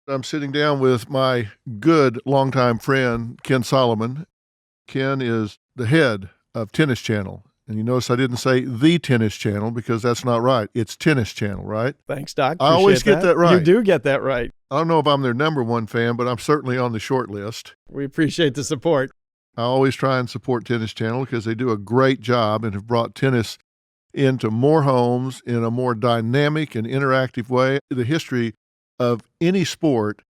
I'm sitting down with my good longtime friend, Ken Solomon. Ken is the head of Tennis Channel. And you notice I didn't say the Tennis Channel because that's not right. It's Tennis Channel, right? Thanks, Doc. I always get that right. You do get that right. I don't know if I'm their number one fan, but I'm certainly on the short list. We appreciate the support. I always try and support Tennis Channel because they do a great job and have brought tennis into more homes in a more dynamic and interactive way. The history of any sport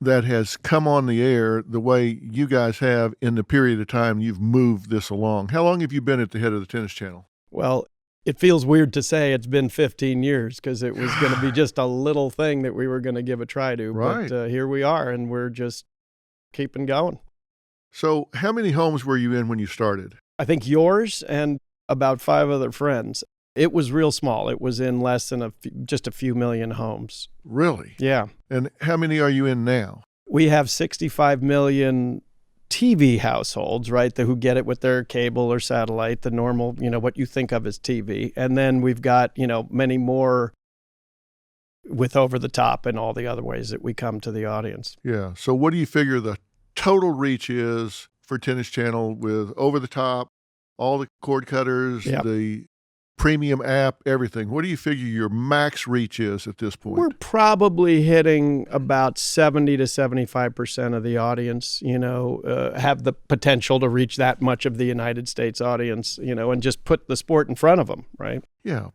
that has come on the air the way you guys have in the period of time you've moved this along. How long have you been at the head of the Tennis Channel? Well, it feels weird to say it's been 15 years because it was going to be just a little thing that we were going to give a try to. Right. But here we are, and we're just keeping going. So how many homes were you in when you started? I think yours and about 5 other friends. It was real small. It was in less than just a few million homes. Really? Yeah. And how many are you in now? We have 65 million TV households, right, who get it with their cable or satellite, the normal, what you think of as TV. And then we've got, many more with over the top and all the other ways that we come to the audience. Yeah. So what do you figure the total reach is for Tennis Channel with over the top, all the cord cutters, Yep. the premium app, everything? What do you figure your max reach is at this point? We're probably hitting about 70 to 75% of the audience, have the potential to reach that much of the United States audience, and just put the sport in front of them, right? Yeah.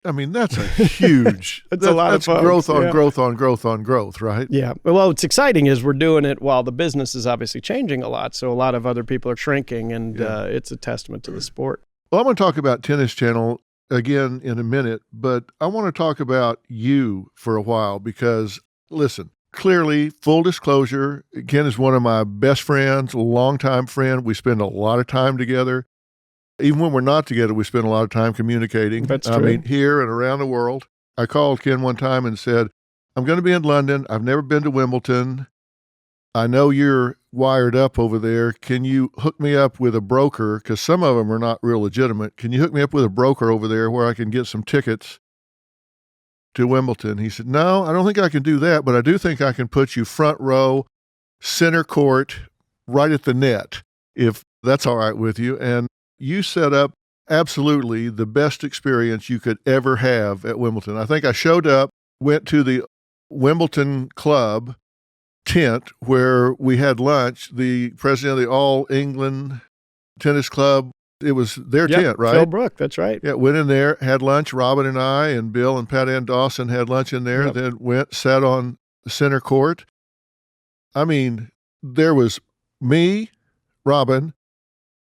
I mean, that's a huge, That's a lot of folks, growth on yeah. growth on growth on growth, right? Yeah. Well, what's exciting is we're doing it while the business is obviously changing a lot. So a lot of other people are shrinking, and it's a testament to the sport. Well, I'm going to talk about Tennis Channel again in a minute, but I want to talk about you for a while because, listen, clearly, full disclosure, Ken is one of my best friends, a longtime friend. We spend a lot of time together. Even when we're not together, we spend a lot of time communicating. That's true. I mean, here and around the world. I called Ken one time and said, I'm going to be in London. I've never been to Wimbledon. I know you're wired up over there. Can you hook me up with a broker? Because some of them are not real legitimate. Can you hook me up with a broker over there where I can get some tickets to Wimbledon? He said, no, I don't think I can do that, but I do think I can put you front row, center court, right at the net, if that's all right with you. And you set up absolutely the best experience you could ever have at Wimbledon. I think I showed up, went to the Wimbledon Club tent where we had lunch. The president of the All England Tennis Club, it was their tent, right? Phil Brook, that's right. Yeah, went in there, had lunch. Robin and I and Bill and Pat Ann Dawson had lunch in there, then went, sat on center court. I mean, there was me, Robin,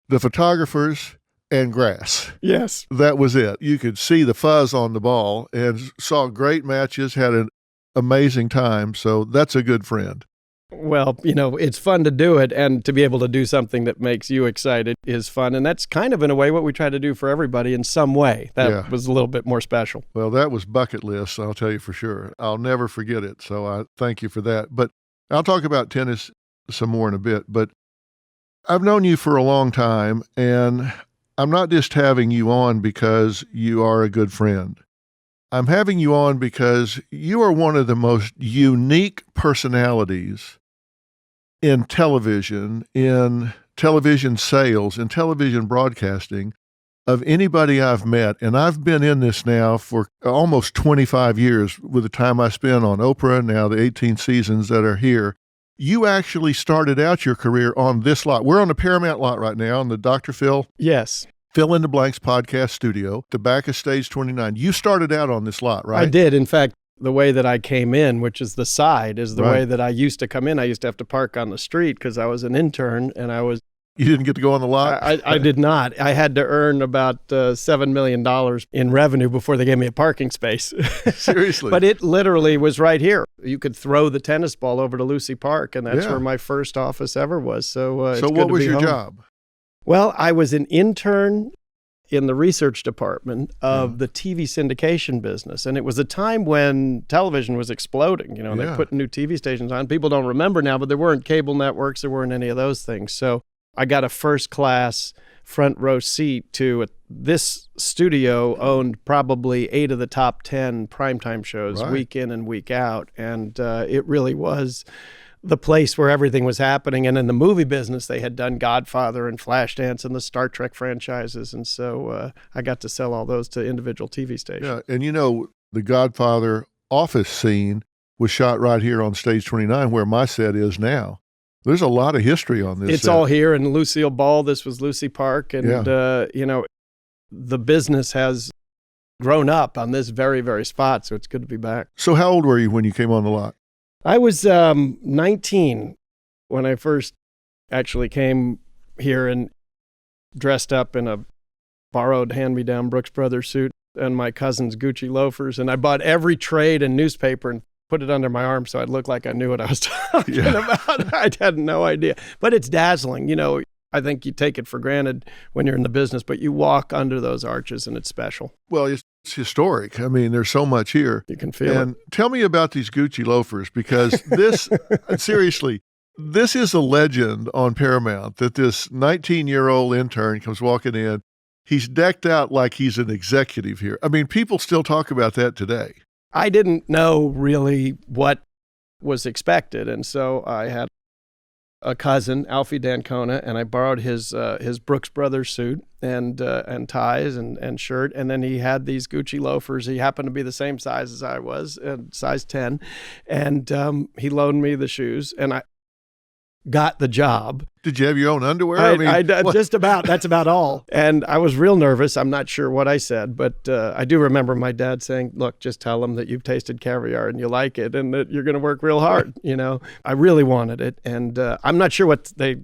the photographers, and grass. Yes. That was it. You could see the fuzz on the ball and saw great matches, had an amazing time. So that's a good friend. Well, it's fun to do it, and to be able to do something that makes you excited is fun. And that's kind of, in a way, what we try to do for everybody in some way. That was a little bit more special. Well, that was bucket list, I'll tell you for sure. I'll never forget it. So I thank you for that. But I'll talk about tennis some more in a bit. But I've known you for a long time, and I'm not just having you on because you are a good friend. I'm having you on because you are one of the most unique personalities in television sales, in television broadcasting of anybody I've met. And I've been in this now for almost 25 years with the time I spent on Oprah, now the 18 seasons that are here. You actually started out your career on this lot. We're on the Paramount lot right now on the Dr. Phil. Yes. Fill in the Blanks podcast studio, the back of stage 29. You started out on this lot, right? I did. In fact, the way that I came in, which is the side, is the way that I used to come in. I used to have to park on the street because I was an intern, and You didn't get to go on the lot? I did not. I had to earn about $7 million in revenue before they gave me a parking space. Seriously? But it literally was right here. You could throw the tennis ball over to Lucy Park, and that's where my first office ever was. So it's good what was to be your home. job? Well, I was an intern in the research department of the TV syndication business. And it was a time when television was exploding, and they put new TV stations on. People don't remember now, but there weren't cable networks. There weren't any of those things. So I got a first class front row seat to this studio owned probably 8 of the top 10 primetime shows week in and week out. And it really was the place where everything was happening. And in the movie business, they had done Godfather and Flashdance and the Star Trek franchises. And so I got to sell all those to individual TV stations. Yeah, and the Godfather office scene was shot right here on Stage 29 where my set is now. There's a lot of history on this It's set. all here, and Lucille Ball, this was Lucy Park, and, the business has grown up on this very, very spot, so it's good to be back. So how old were you when you came on the lot? I was 19 when I first actually came here and dressed up in a borrowed hand-me-down Brooks Brothers suit and my cousin's Gucci loafers, and I bought every trade and newspaper and put it under my arm so I'd look like I knew what I was talking about. I had no idea. But it's dazzling. I think you take it for granted when you're in the business, but you walk under those arches and it's special. Well, it's historic. I mean, there's so much here. You can feel it. Tell me about these Gucci loafers, because this, seriously, this is a legend on Paramount that this 19-year-old intern comes walking in. He's decked out like he's an executive here. I mean, people still talk about that today. I didn't know really what was expected, and so I had a cousin, Alfie Dancona, and I borrowed his Brooks Brothers suit and ties and shirt, and then he had these Gucci loafers. He happened to be the same size as I was, size 10, and he loaned me the shoes, and I got the job. Did you have your own underwear? I just about. That's about all. And I was real nervous. I'm not sure what I said, but I do remember my dad saying, look, just tell them that you've tasted caviar and you like it and that you're going to work real hard. I really wanted it. And I'm not sure what they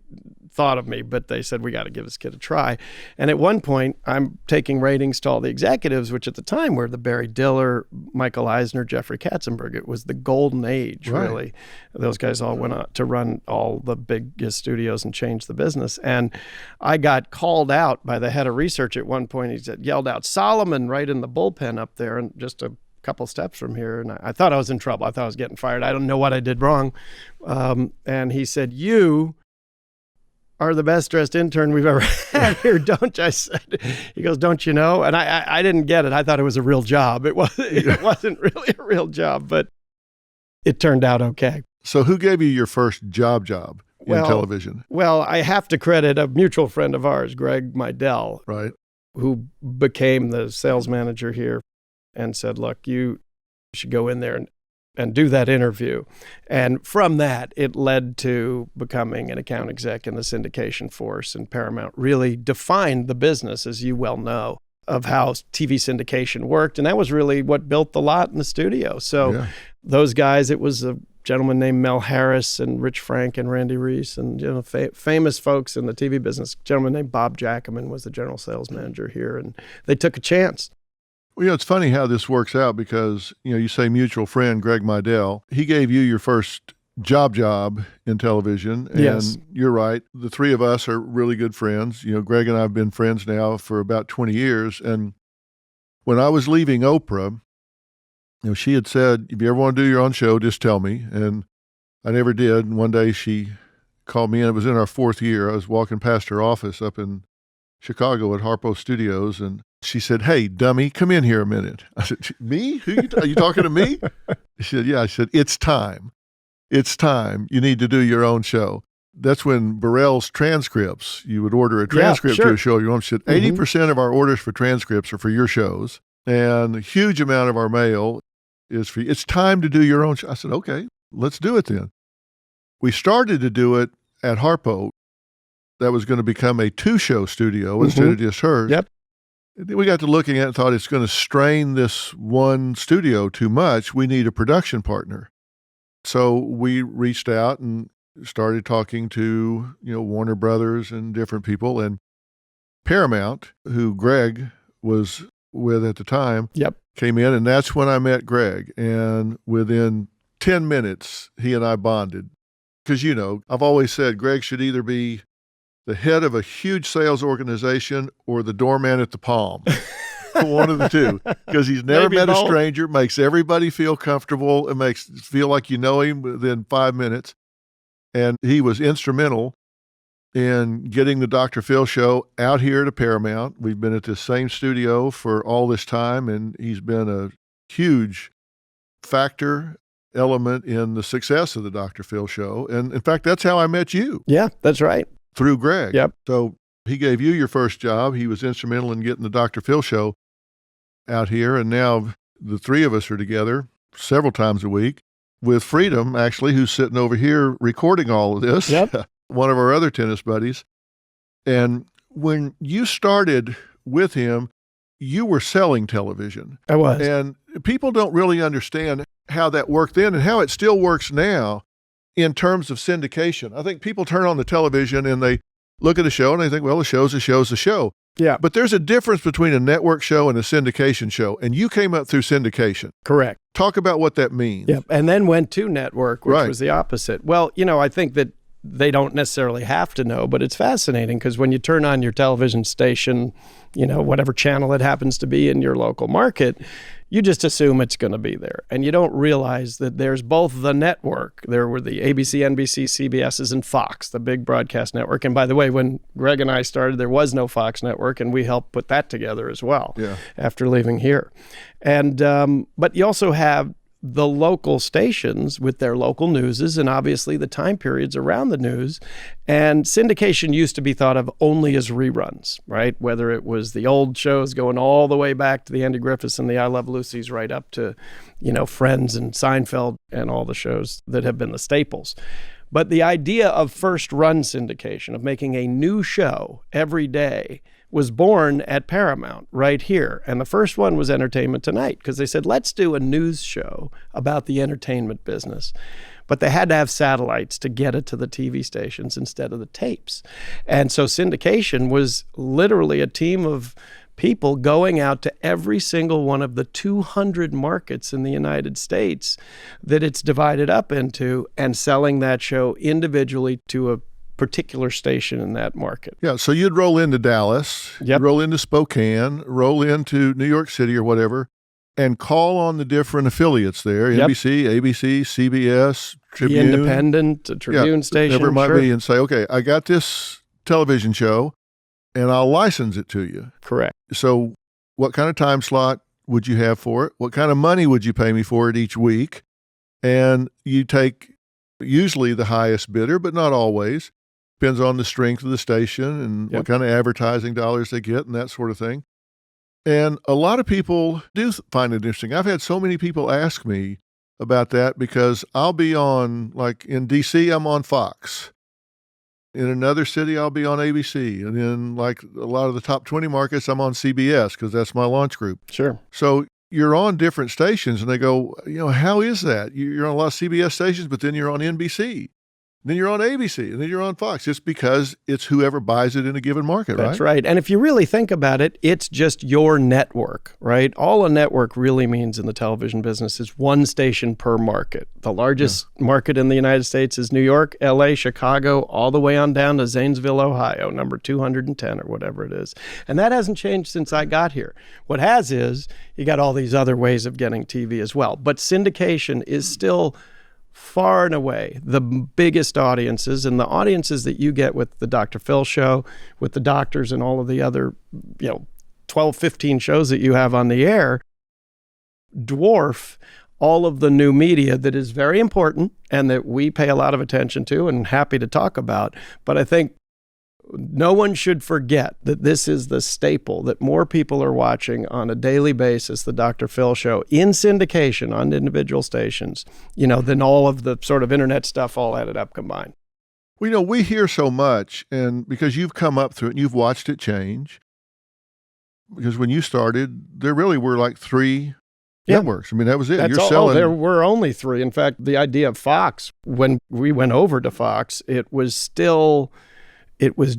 thought of me, but they said, we got to give this kid a try. And at one point, I'm taking ratings to all the executives, which at the time were the Barry Diller, Michael Eisner, Jeffrey Katzenberg. It was the golden age, really. Those guys all went on to run all the biggest studios and change the business. And I got called out by the head of research at one point. He said, yelled out, Solomon, right in the bullpen up there, and just a couple steps from here. And I thought I was in trouble. I thought I was getting fired. I don't know what I did wrong. And he said, you are the best dressed intern we've ever had here, don't you? I said, he goes, don't you know? And I didn't get it. I thought it was a real job. It wasn't really a real job, but it turned out okay. So who gave you your first job in television? Well, I have to credit a mutual friend of ours, Greg Meidel, right, who became the sales manager here and said, look, you should go in there and do that interview. And from that, it led to becoming an account exec in the syndication force. And Paramount really defined the business, as you well know, of how TV syndication worked. And that was really what built the lot in the studio. So those guys, it was a gentleman named Mel Harris and Rich Frank and Randy Reese and famous folks in the TV business. A gentleman named Bob Jackman was the general sales manager here. And they took a chance. Well, it's funny how this works out because, you say mutual friend Greg Meidel. He gave you your first job in television. And yes. You're right. The three of us are really good friends. Greg and I have been friends now for about 20 years. And when I was leaving Oprah, she had said, if you ever want to do your own show, just tell me. And I never did. And one day she called me in. It was in our 4th year. I was walking past her office up in Chicago at Harpo Studios, and she said, hey, dummy, come in here a minute. I said, me? Are you talking to me? She said, yeah. I said, it's time. It's time. You need to do your own show. That's when Burrell's transcripts, you would order a transcript to a show your own. She said, 80% of our orders for transcripts are for your shows, and a huge amount of our mail is for you. It's time to do your own show. I said, okay, let's do it then. We started to do it at Harpo. That was going to become a 2-show studio instead of just hers. Yep. We got to looking at it and thought it's going to strain this one studio too much. We need a production partner. So we reached out and started talking to, Warner Brothers and different people, and Paramount, who Greg was with at the time, came in, and that's when I met Greg. And within 10 minutes, he and I bonded. Because, I've always said Greg should either be the head of a huge sales organization or the doorman at the Palm. One of the two. Because he's never met a stranger, makes everybody feel comfortable, and makes feel like you know him within 5 minutes. And he was instrumental in getting the Dr. Phil show out here to Paramount. We've been at this same studio for all this time, and he's been a huge factor, element in the success of the Dr. Phil show. And in fact, that's how I met you. Yeah, that's right. Through Greg. Yep. So he gave you your first job. He was instrumental in getting the Dr. Phil show out here. And now the three of us are together several times a week with Freedom, actually, who's sitting over here recording all of this. Yep. One of our other tennis buddies. And when you started with him, you were selling television. I was. And people don't really understand how that worked then and how it still works now in terms of syndication. I think people turn on the television and they look at a show and they think, well, the show's a show's a show. Yeah. But there's a difference between a network show and a syndication show. And you came up through syndication. Correct. Talk about what that means. Yep. And then went to network, which Right. was the opposite. Well, I think that they don't necessarily have to know, but it's fascinating because when you turn on your television station, whatever channel it happens to be in your local market, you just assume it's going to be there. And you don't realize that there's both the network. There were the ABC, NBC, CBS's, and Fox, the big broadcast network. And by the way, when Greg and I started, there was no Fox network, and we helped put that together as well after leaving here. And but you also have the local stations with their local newses and obviously the time periods around the news. And syndication used to be thought of only as reruns, right? Whether it was the old shows going all the way back to the Andy Griffiths and the I Love Lucy's right up to, Friends and Seinfeld and all the shows that have been the staples. But the idea of first run syndication, of making a new show every day, was born at Paramount right here. And the first one was Entertainment Tonight because they said, let's do a news show about the entertainment business. But they had to have satellites to get it to the TV stations instead of the tapes. And so syndication was literally a team of people going out to every single one of the 200 markets in the United States that it's divided up into and selling that show individually to a particular station in that market. Yeah, so you'd roll into Dallas, Yep. roll into Spokane, roll into New York City or whatever, and call on the different affiliates there, Yep. NBC, ABC, CBS, The Tribune. Independent, Tribune station. Whatever it might sure. be, and say, okay, I got this television show, and I'll license it to you. Correct. So what kind of time slot would you have for it? What kind of money would you pay me for it each week? And you take usually the highest bidder, but not always. Depends on the strength of the station and Yep. what kind of advertising dollars they get and that sort of thing. And a lot of people do find it interesting. I've had so many people ask me about that because I'll be on, like in DC, I'm on Fox. In another city, I'll be on ABC. And in like a lot of the top 20 markets, I'm on CBS because that's my launch group. Sure. So you're on different stations and they go, how is that? You're on a lot of CBS stations, but then you're on NBC. Then you're on ABC, and then you're on Fox. It's because it's whoever buys it in a given market, right? That's right. And if you really think about it, it's just your network, right? All a network really means in the television business is one station per market. The largest market in the United States is New York, LA, Chicago, all the way on down to Zanesville, Ohio, number 210 or whatever it is. And that hasn't changed since I got here. What has is you got all these other ways of getting TV as well. But syndication is still far and away the biggest audiences, and the audiences that you get with the Dr. Phil show, with the doctors and all of the other, 12, 15 shows that you have on the air dwarf all of the new media that is very important and that we pay a lot of attention to and happy to talk about. But I think no one should forget that this is the staple that more people are watching on a daily basis, the Dr. Phil show, in syndication on individual stations, than all of the sort of internet stuff all added up combined. Well, we hear so much, and because you've come up through it and you've watched it change, because when you started, there really were like three networks. I mean, that was it. That's You're all. selling. There were only three. In fact, the idea of Fox, when we went over to Fox, it was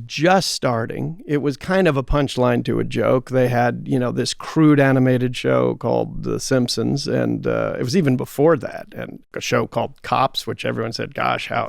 just starting. It was kind of a punchline to a joke. They had, this crude animated show called The Simpsons, and it was even before that, and a show called Cops, which everyone said, gosh, how,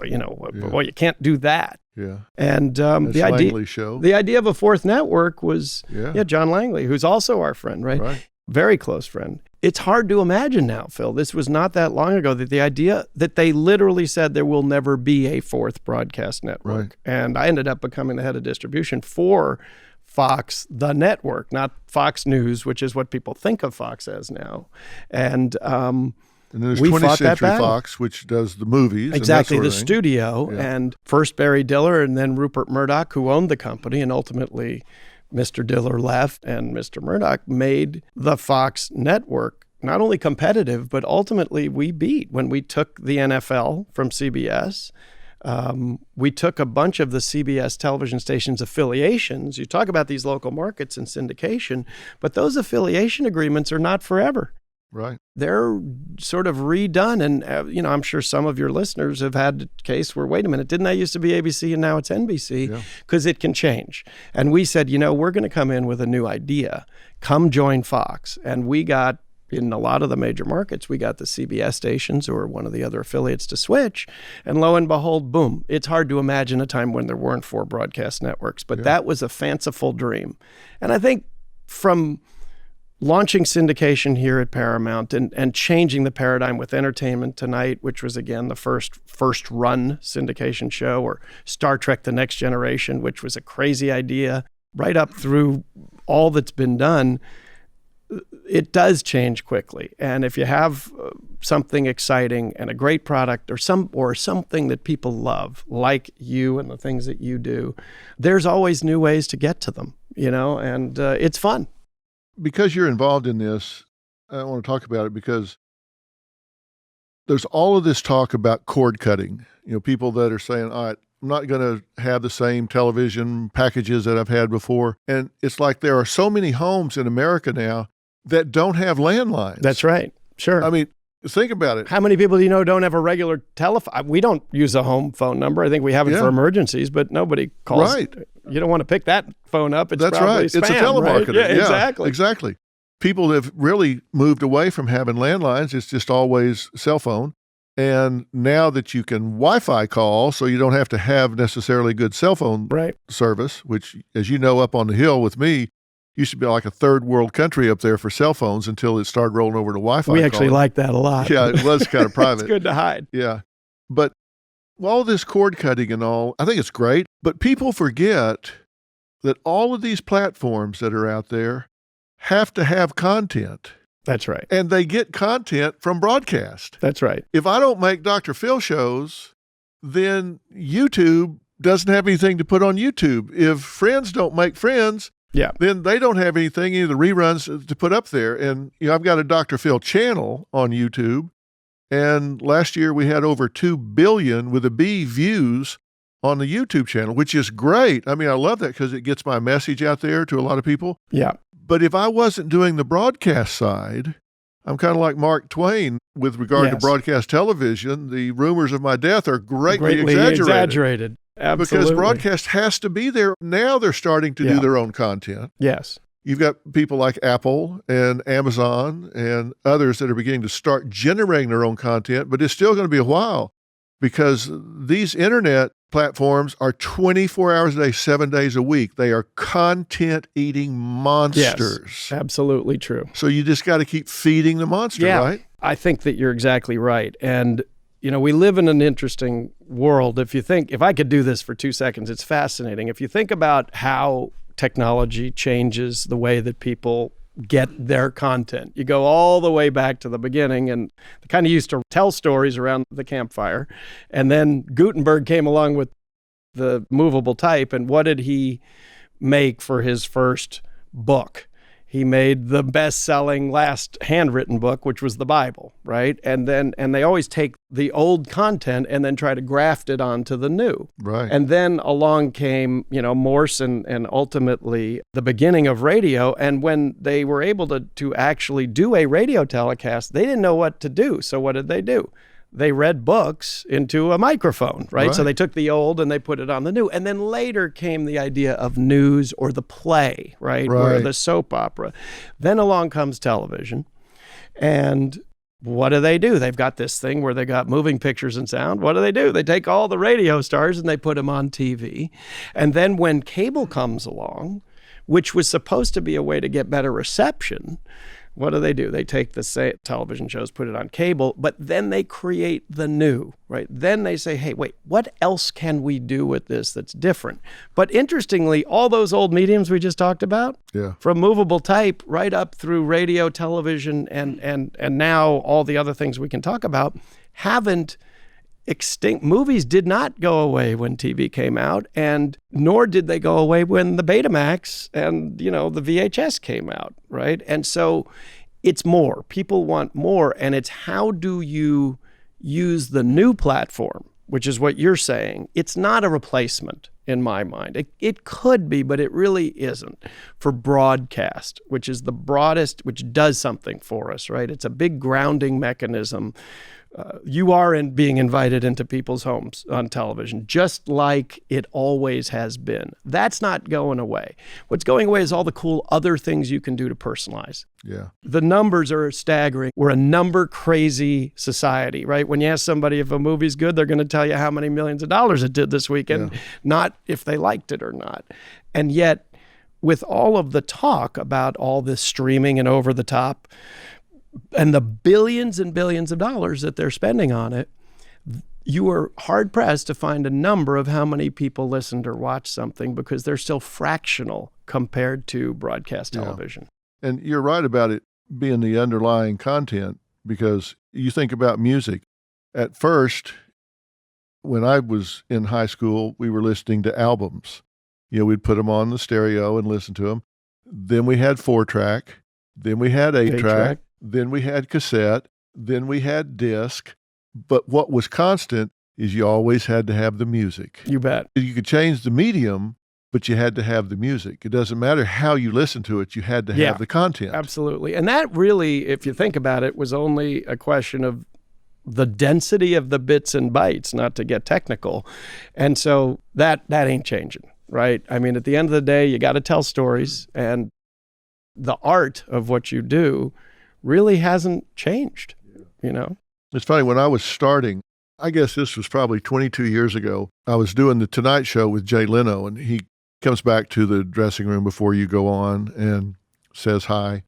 boy, you can't do that. Yeah. And the Langley's show. The idea of a fourth network was, Yeah. John Langley, who's also our friend, right? Right. Very close friend. It's hard to imagine now, Phil. This was not that long ago that the idea that they literally said there will never be a fourth broadcast network. Right. And I ended up becoming the head of distribution for Fox, the network, not Fox News, which is what people think of Fox as now. And then there's we 20th fought that Century battle. Fox, which does the movies. Exactly, and that the sort of thing. studio. Yeah. And first Barry Diller and then Rupert Murdoch, who owned the company, and ultimately Mr. Diller left, and Mr. Murdoch made the Fox network not only competitive, but ultimately we beat when we took the NFL from CBS. We took a bunch of the CBS television stations' affiliations. You talk about these local markets and syndication, but those affiliation agreements are not forever. Right. They're sort of redone. And, I'm sure some of your listeners have had a case where, wait a minute, didn't that used to be ABC and now it's NBC? Because it can change. And we said, we're going to come in with a new idea. Come join Fox. And we got, in a lot of the major markets, we got the CBS stations or one of the other affiliates to switch. And lo and behold, boom. It's hard to imagine a time when there weren't 4 broadcast networks. But that was a fanciful dream. And I think from launching syndication here at Paramount and changing the paradigm with Entertainment Tonight, which was, again, the first run syndication show, or Star Trek The Next Generation, which was a crazy idea, right up through all that's been done, it does change quickly. And if you have something exciting and a great product or something that people love, like you and the things that you do, there's always new ways to get to them, and it's fun. Because you're involved in this, I want to talk about it because there's all of this talk about cord cutting. People that are saying, all right, I'm not going to have the same television packages that I've had before. And it's like there are so many homes in America now that don't have landlines. That's right. Sure. I mean, think about it. How many people do you know don't have a regular telephone? We don't use a home phone number. I think we have it for emergencies, but nobody calls. Right. You don't want to pick that phone up. It's That's probably right. spam, It's a telemarketer. Right? Yeah, Exactly. People have really moved away from having landlines. It's just always cell phone. And now that you can Wi-Fi call, so you don't have to have necessarily good cell phone service, which, as you know, up on the hill with me, used to be like a third world country up there for cell phones until it started rolling over to Wi-Fi. We actually like that a lot. Yeah, it was kind of private. It's good to hide. Yeah. But all this cord cutting and all, I think it's great. But people forget that all of these platforms that are out there have to have content. That's right. And they get content from broadcast. That's right. If I don't make Dr. Phil shows, then YouTube doesn't have anything to put on YouTube. If Friends don't make Friends, then they don't have anything, any of the reruns to put up there. And I've got a Dr. Phil channel on YouTube. And last year we had over 2 billion with a B views on the YouTube channel, which is great. I mean, I love that because it gets my message out there to a lot of people. Yeah. But if I wasn't doing the broadcast side, I'm kind of like Mark Twain with regard to broadcast television. The rumors of my death are greatly exaggerated. Absolutely. Because broadcast has to be there. Now they're starting to do their own content. Yes. You've got people like Apple and Amazon and others that are beginning to start generating their own content, but it's still going to be a while because these internet platforms are 24 hours a day, 7 days a week. They are content-eating monsters. Yes, absolutely true. So you just got to keep feeding the monster, right? I think that you're exactly right. And we live in an interesting world. If I could do this for 2 seconds, it's fascinating. If you think about how technology changes the way that people get their content, you go all the way back to the beginning, and they kind of used to tell stories around the campfire. And then Gutenberg came along with the movable type. And what did he make for his first book? He made the best-selling last handwritten book, which was the Bible, right? And they always take the old content and then try to graft it onto the new. Right. And then along came, Morse and ultimately the beginning of radio. And when they were able to actually do a radio telecast, they didn't know what to do. So what did they do? They read books into a microphone, right? So they took the old and they put it on the new. And then later came the idea of news or the play, right? Or the soap opera. Then along comes television. And what do? They've got this thing where they got moving pictures and sound. What do? They take all the radio stars and they put them on TV. And then when cable comes along, which was supposed to be a way to get better reception, What do? They take the television shows, put it on cable, but then they create the new, right? Then they say, hey, wait, what else can we do with this that's different? But interestingly, all those old mediums we just talked about, from movable type right up through radio, television, and now all the other things we can talk about, haven't extinct. Movies did not go away when TV came out, and nor did they go away when the Betamax and, the VHS came out, right? And so it's more. People want more, and it's how do you use the new platform, which is what you're saying. It's not a replacement in my mind. It could be, but it really isn't, for broadcast, which is the broadest, which does something for us, right? It's a big grounding mechanism. You are being invited into people's homes on television, just like it always has been. That's not going away. What's going away is all the cool other things you can do to personalize. Yeah. The numbers are staggering. We're a number crazy society, right? When you ask somebody if a movie's good, they're going to tell you how many millions of dollars it did this weekend, not if they liked it or not. And yet, with all of the talk about all this streaming and over the top, and the billions and billions of dollars that they're spending on it, you are hard-pressed to find a number of how many people listened or watched something, because they're still fractional compared to broadcast television. And you're right about it being the underlying content, because you think about music. At first, when I was in high school, we were listening to albums. We'd put them on the stereo and listen to them. Then we had 4-track. Then we had 8-track. Then we had cassette, then we had disc, but what was constant is you always had to have the music. You bet. You could change the medium, but you had to have the music. It doesn't matter how you listen to it, you had to have the content. Absolutely. And that really, if you think about it, was only a question of the density of the bits and bytes, not to get technical. And so that ain't changing, right? I mean, at the end of the day, you got to tell stories, and the art of what you do really hasn't changed, It's funny, when I was starting, I guess this was probably 22 years ago, I was doing the Tonight Show with Jay Leno, and he comes back to the dressing room before you go on and says hi.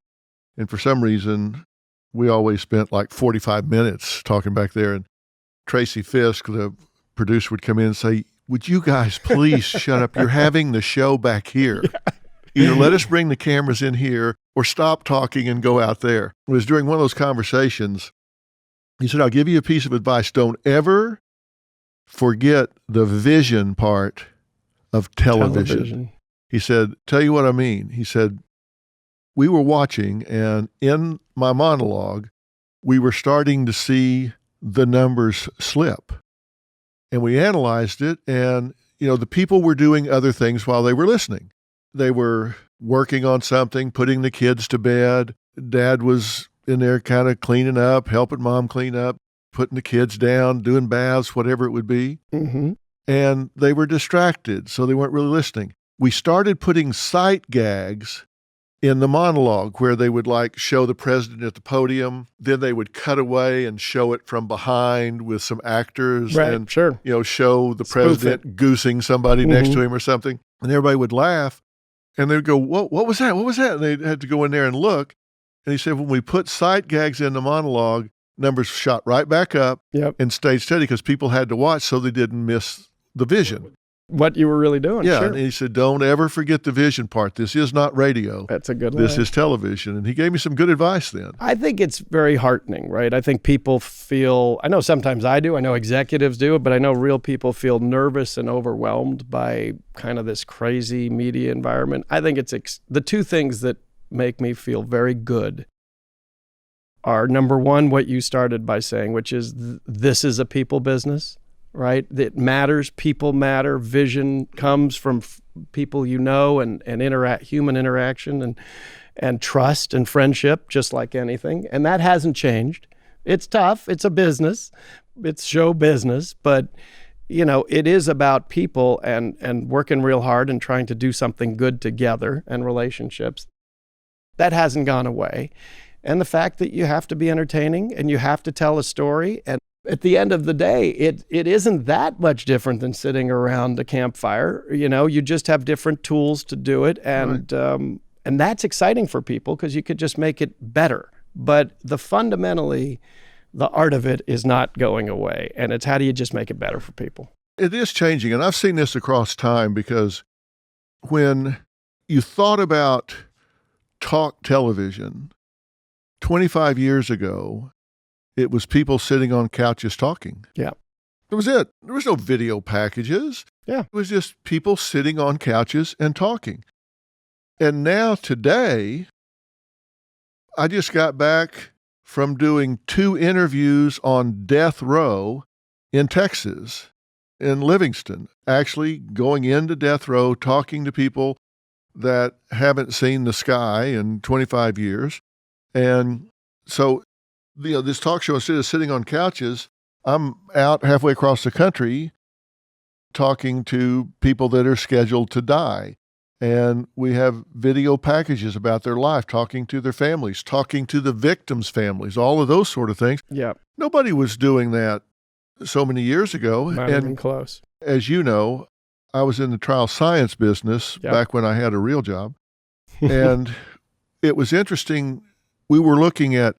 And for some reason, we always spent like 45 minutes talking back there, and Tracy Fisk, the producer, would come in and say, would you guys please shut up? You're having the show back here. Either let us bring the cameras in here or stop talking and go out there. It was during one of those conversations, he said, I'll give you a piece of advice. Don't ever forget the vision part of television. He said, tell you what I mean. He said, we were watching, and in my monologue, we were starting to see the numbers slip. And we analyzed it, and, the people were doing other things while they were listening. They were working on something, putting the kids to bed. Dad was in there kind of cleaning up, helping Mom clean up, putting the kids down, doing baths, whatever it would be. Mm-hmm. And they were distracted, so they weren't really listening. We started putting sight gags in the monologue where they would show the president at the podium. Then they would cut away and show it from behind with some actors, right, and sure. Show the president goosing somebody next to him or something. And everybody would laugh. And they would go, what was that? What was that? And they had to go in there and look. And he said, when we put sight gags in the monologue, numbers shot right back up and stayed steady because people had to watch so they didn't miss the vision. What you were really doing. Yeah, sure. And he said, don't ever forget the vision part. This is not radio. That's a good This line. is television. And he gave me some good advice then. I think it's very heartening, right? I think people feel, I know sometimes I do, I know executives do it, but I know real people feel nervous and overwhelmed by kind of this crazy media environment. I think it's the two things that make me feel very good are, number one, what you started by saying, which is this is a people business. Right? It matters. People matter. Vision comes from people and human interaction and trust and friendship, just like anything. And that hasn't changed. It's tough. It's a business. It's show business. But, it is about people and working real hard and trying to do something good together and relationships. That hasn't gone away. And the fact that you have to be entertaining and you have to tell a story, and at the end of the day, it isn't that much different than sitting around a campfire. You just have different tools to do it. And And that's exciting for people because you could just make it better. But fundamentally, the art of it is not going away. And it's how do you just make it better for people? It is changing. And I've seen this across time because when you thought about talk television 25 years ago, it was people sitting on couches talking. Yeah. That was it. There was no video packages. Yeah. It was just people sitting on couches and talking. And now today, I just got back from doing 2 interviews on death row in Texas, in Livingston, actually going into death row, talking to people that haven't seen the sky in 25 years. And so, this talk show, instead of sitting on couches, I'm out halfway across the country talking to people that are scheduled to die. And we have video packages about their life, talking to their families, talking to the victims' families, all of those sort of things. Yeah. Nobody was doing that so many years ago. Not even close. As you know, I was in the trial science business back when I had a real job. And it was interesting. We were looking at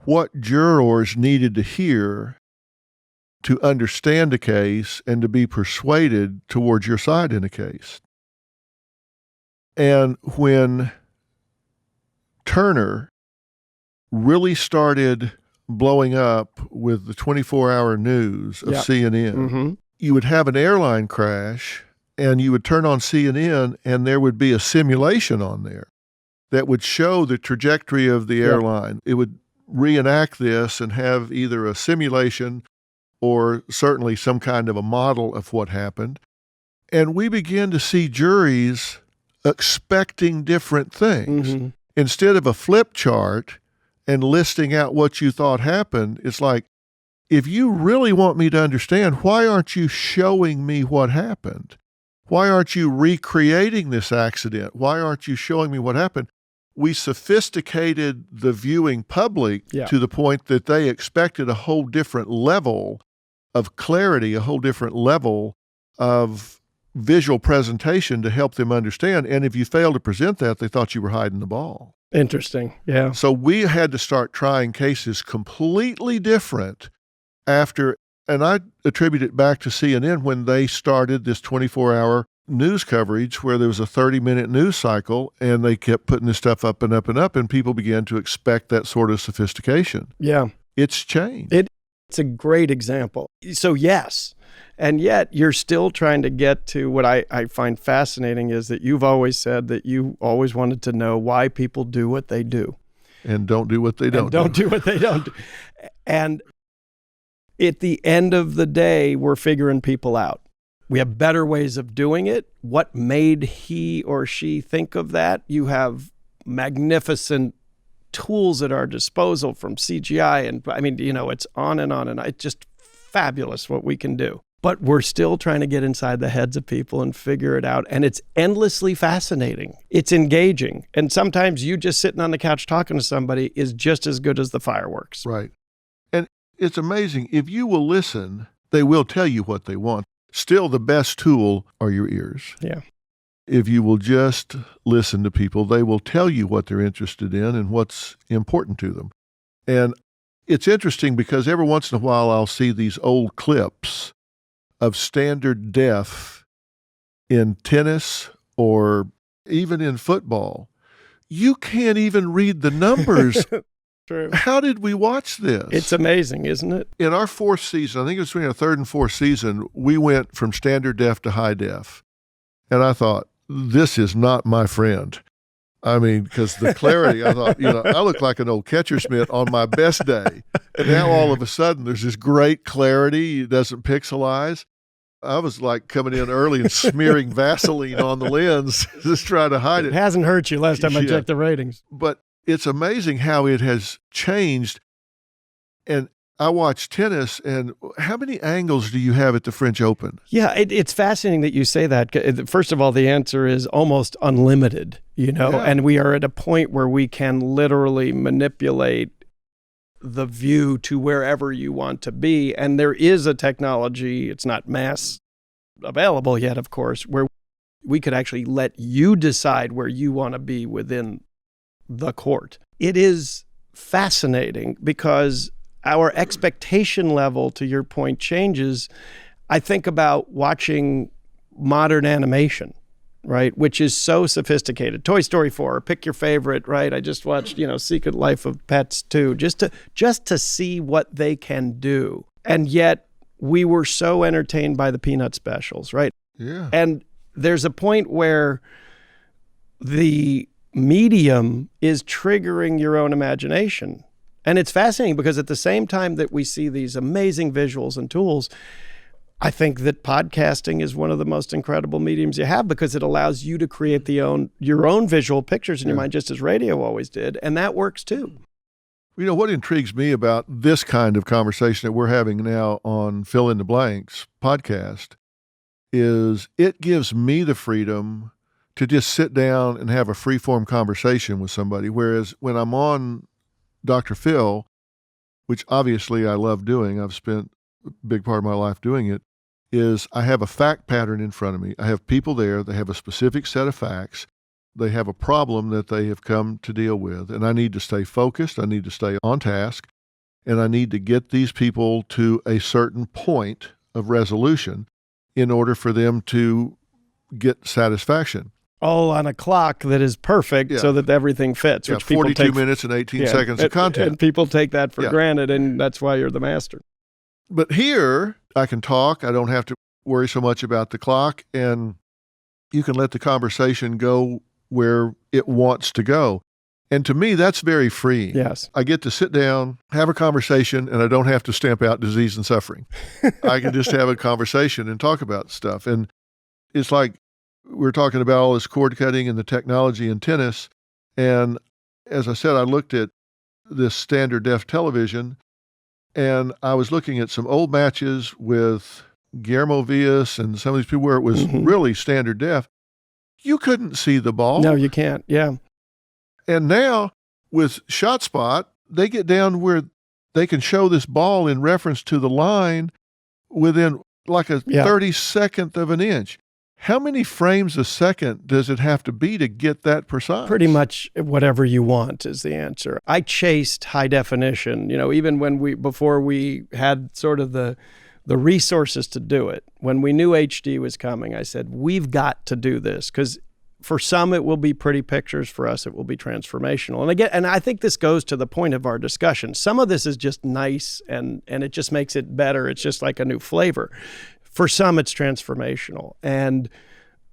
what jurors needed to hear to understand a case and to be persuaded towards your side in a case. And when Turner really blowing up with the 24-hour news of CNN, you would have an airline crash and you would turn on CNN and there would be a simulation on there that would show the trajectory of the airline. It would reenact this and have either a simulation or certainly some kind of a model of what happened. And we began to see juries expecting different things. Instead of a flip chart and listing out what you thought happened, it's like, if you really want me to understand, why aren't you showing me what happened? Why aren't you recreating this accident? Why aren't you showing me what happened? We sophisticated the viewing public to the point that they expected a whole different level of clarity, a whole different level of visual presentation to help them understand. And if you failed to present that, they thought you were hiding the ball. Interesting. Yeah. So we had to start trying cases completely different after, and I attribute it back to CNN when they started this 24-hour news coverage where there was a 30-minute news cycle and they kept putting this stuff up and up and up, and people began to expect that sort of sophistication. Yeah. It's changed. It's a great example. So yes, and yet you're still trying to get to what I find fascinating is that you've always said that you always wanted to know why people do what they do. And don't do what they don't do. Don't do what they don't do. And at the end of the day, we're figuring people out. We have better ways of doing it. What made he or she think of that? You have magnificent tools at our disposal from CGI. And I mean, it's on and on. And it's just fabulous what we can do. But we're still trying to get inside the heads of people and figure it out. And it's endlessly fascinating. It's engaging. And sometimes you just sitting on the couch talking to somebody is just as good as the fireworks. Right. And it's amazing. If you will listen, they will tell you what they want. Still, the best tool are your ears. Yeah. If you will just listen to people, they will tell you what they're interested in and what's important to them. And it's interesting because every once in a while I'll see these old clips of standard def in tennis or even in football. You can't even read the numbers. True. How did we watch this? It's amazing, isn't it? In our 4th season, I think it was between our 3rd and 4th season, we went from standard def to high def. And I thought, this is not my friend. I mean, because the clarity, I thought, I look like an old catcher's mitt on my best day. And now all of a sudden there's this great clarity. It doesn't pixelize. I was like coming in early and smearing Vaseline on the lens, just trying to hide it. It hasn't hurt you last time I checked the ratings. But it's amazing how it has changed. And I watch tennis, and how many angles do you have at the French Open? Yeah, it's fascinating that you say that. First of all, the answer is almost unlimited, and we are at a point where we can literally manipulate the view to wherever you want to be. And there is a technology, it's not mass available yet, of course, where We could actually let you decide where you want to be within the court. It is fascinating because our expectation level, to your point, changes. I think about watching modern animation, right, which is so sophisticated. Toy Story 4, pick your favorite, right? I just watched, Secret Life of Pets 2, just to see what they can do. And yet we were so entertained by the Peanut specials, right? Yeah. And there's a point where the medium is triggering your own imagination. And it's fascinating because at the same time that we see these amazing visuals and tools, I think that podcasting is one of the most incredible mediums you have because it allows you to create your own visual pictures in your mind, just as radio always did. And that works too. What intrigues me about this kind of conversation that we're having now on Fill in the Blanks podcast is it gives me the freedom to just sit down and have a free-form conversation with somebody. Whereas when I'm on Dr. Phil, which obviously I love doing, I've spent a big part of my life doing it, is I have a fact pattern in front of me. I have people there, they have a specific set of facts, they have a problem that they have come to deal with, and I need to stay focused, I need to stay on task, and I need to get these people to a certain point of resolution in order for them to get satisfaction. All on a clock that is perfect so that everything fits. Yeah, which people 42 take, minutes and 18 seconds of content. And people take that for granted, and that's why you're the master. But here, I can talk. I don't have to worry so much about the clock, and you can let the conversation go where it wants to go. And to me, that's very freeing. Yes. I get to sit down, have a conversation, and I don't have to stamp out disease and suffering. I can just have a conversation and talk about stuff. And it's like we're talking about all this cord cutting and the technology in tennis. And as I said, I looked at this standard def television, and I was looking at some old matches with Guillermo Villas and some of these people where it was really standard def. You couldn't see the ball. No, you can't. Yeah. And now with ShotSpot, they get down where they can show this ball in reference to the line within like a 32nd of an inch. How many frames a second does it have to be to get that precise? Pretty much whatever you want is the answer. I chased high definition, even before we had sort of the resources to do it. When we knew HD was coming, I said, we've got to do this because for some it will be pretty pictures, for us it will be transformational. And I think this goes to the point of our discussion. Some of this is just nice and it just makes it better. It's just like a new flavor. For some, it's transformational. And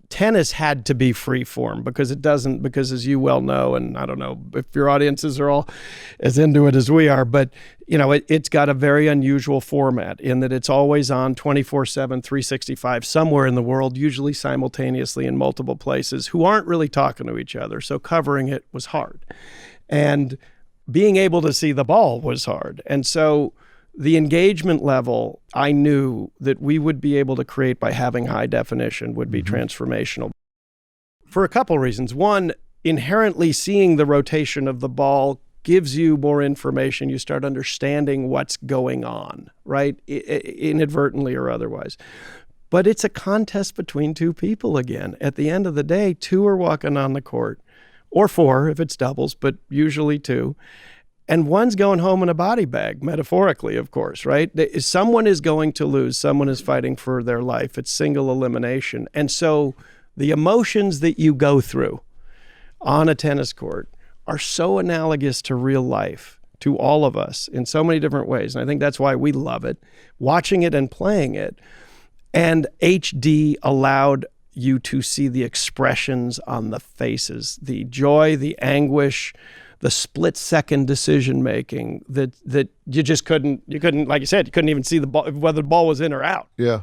tennis had to be free form because as you well know, and I don't know if your audiences are all as into it as we are, but it's got a very unusual format in that it's always on 24/7, 365 somewhere in the world, usually simultaneously in multiple places, who aren't really talking to each other. So covering it was hard. And being able to see the ball was hard. And so the engagement level, I knew that we would be able to create by having high definition would be transformational. For a couple reasons. One, inherently seeing the rotation of the ball gives you more information. You start understanding what's going on, right? Inadvertently or otherwise. But it's a contest between two people again. At the end of the day, two are walking on the court, or four if it's doubles, but usually two. And one's going home in a body bag, metaphorically, of course, right? Someone is going to lose. Someone is fighting for their life. It's single elimination. And so the emotions that you go through on a tennis court are so analogous to real life, to all of us in so many different ways. And I think that's why we love it, watching it and playing it. And HD allowed you to see the expressions on the faces, the joy, the anguish, the split-second decision-making that you just couldn't, like you said, you couldn't even see the ball, whether the ball was in or out. Yeah.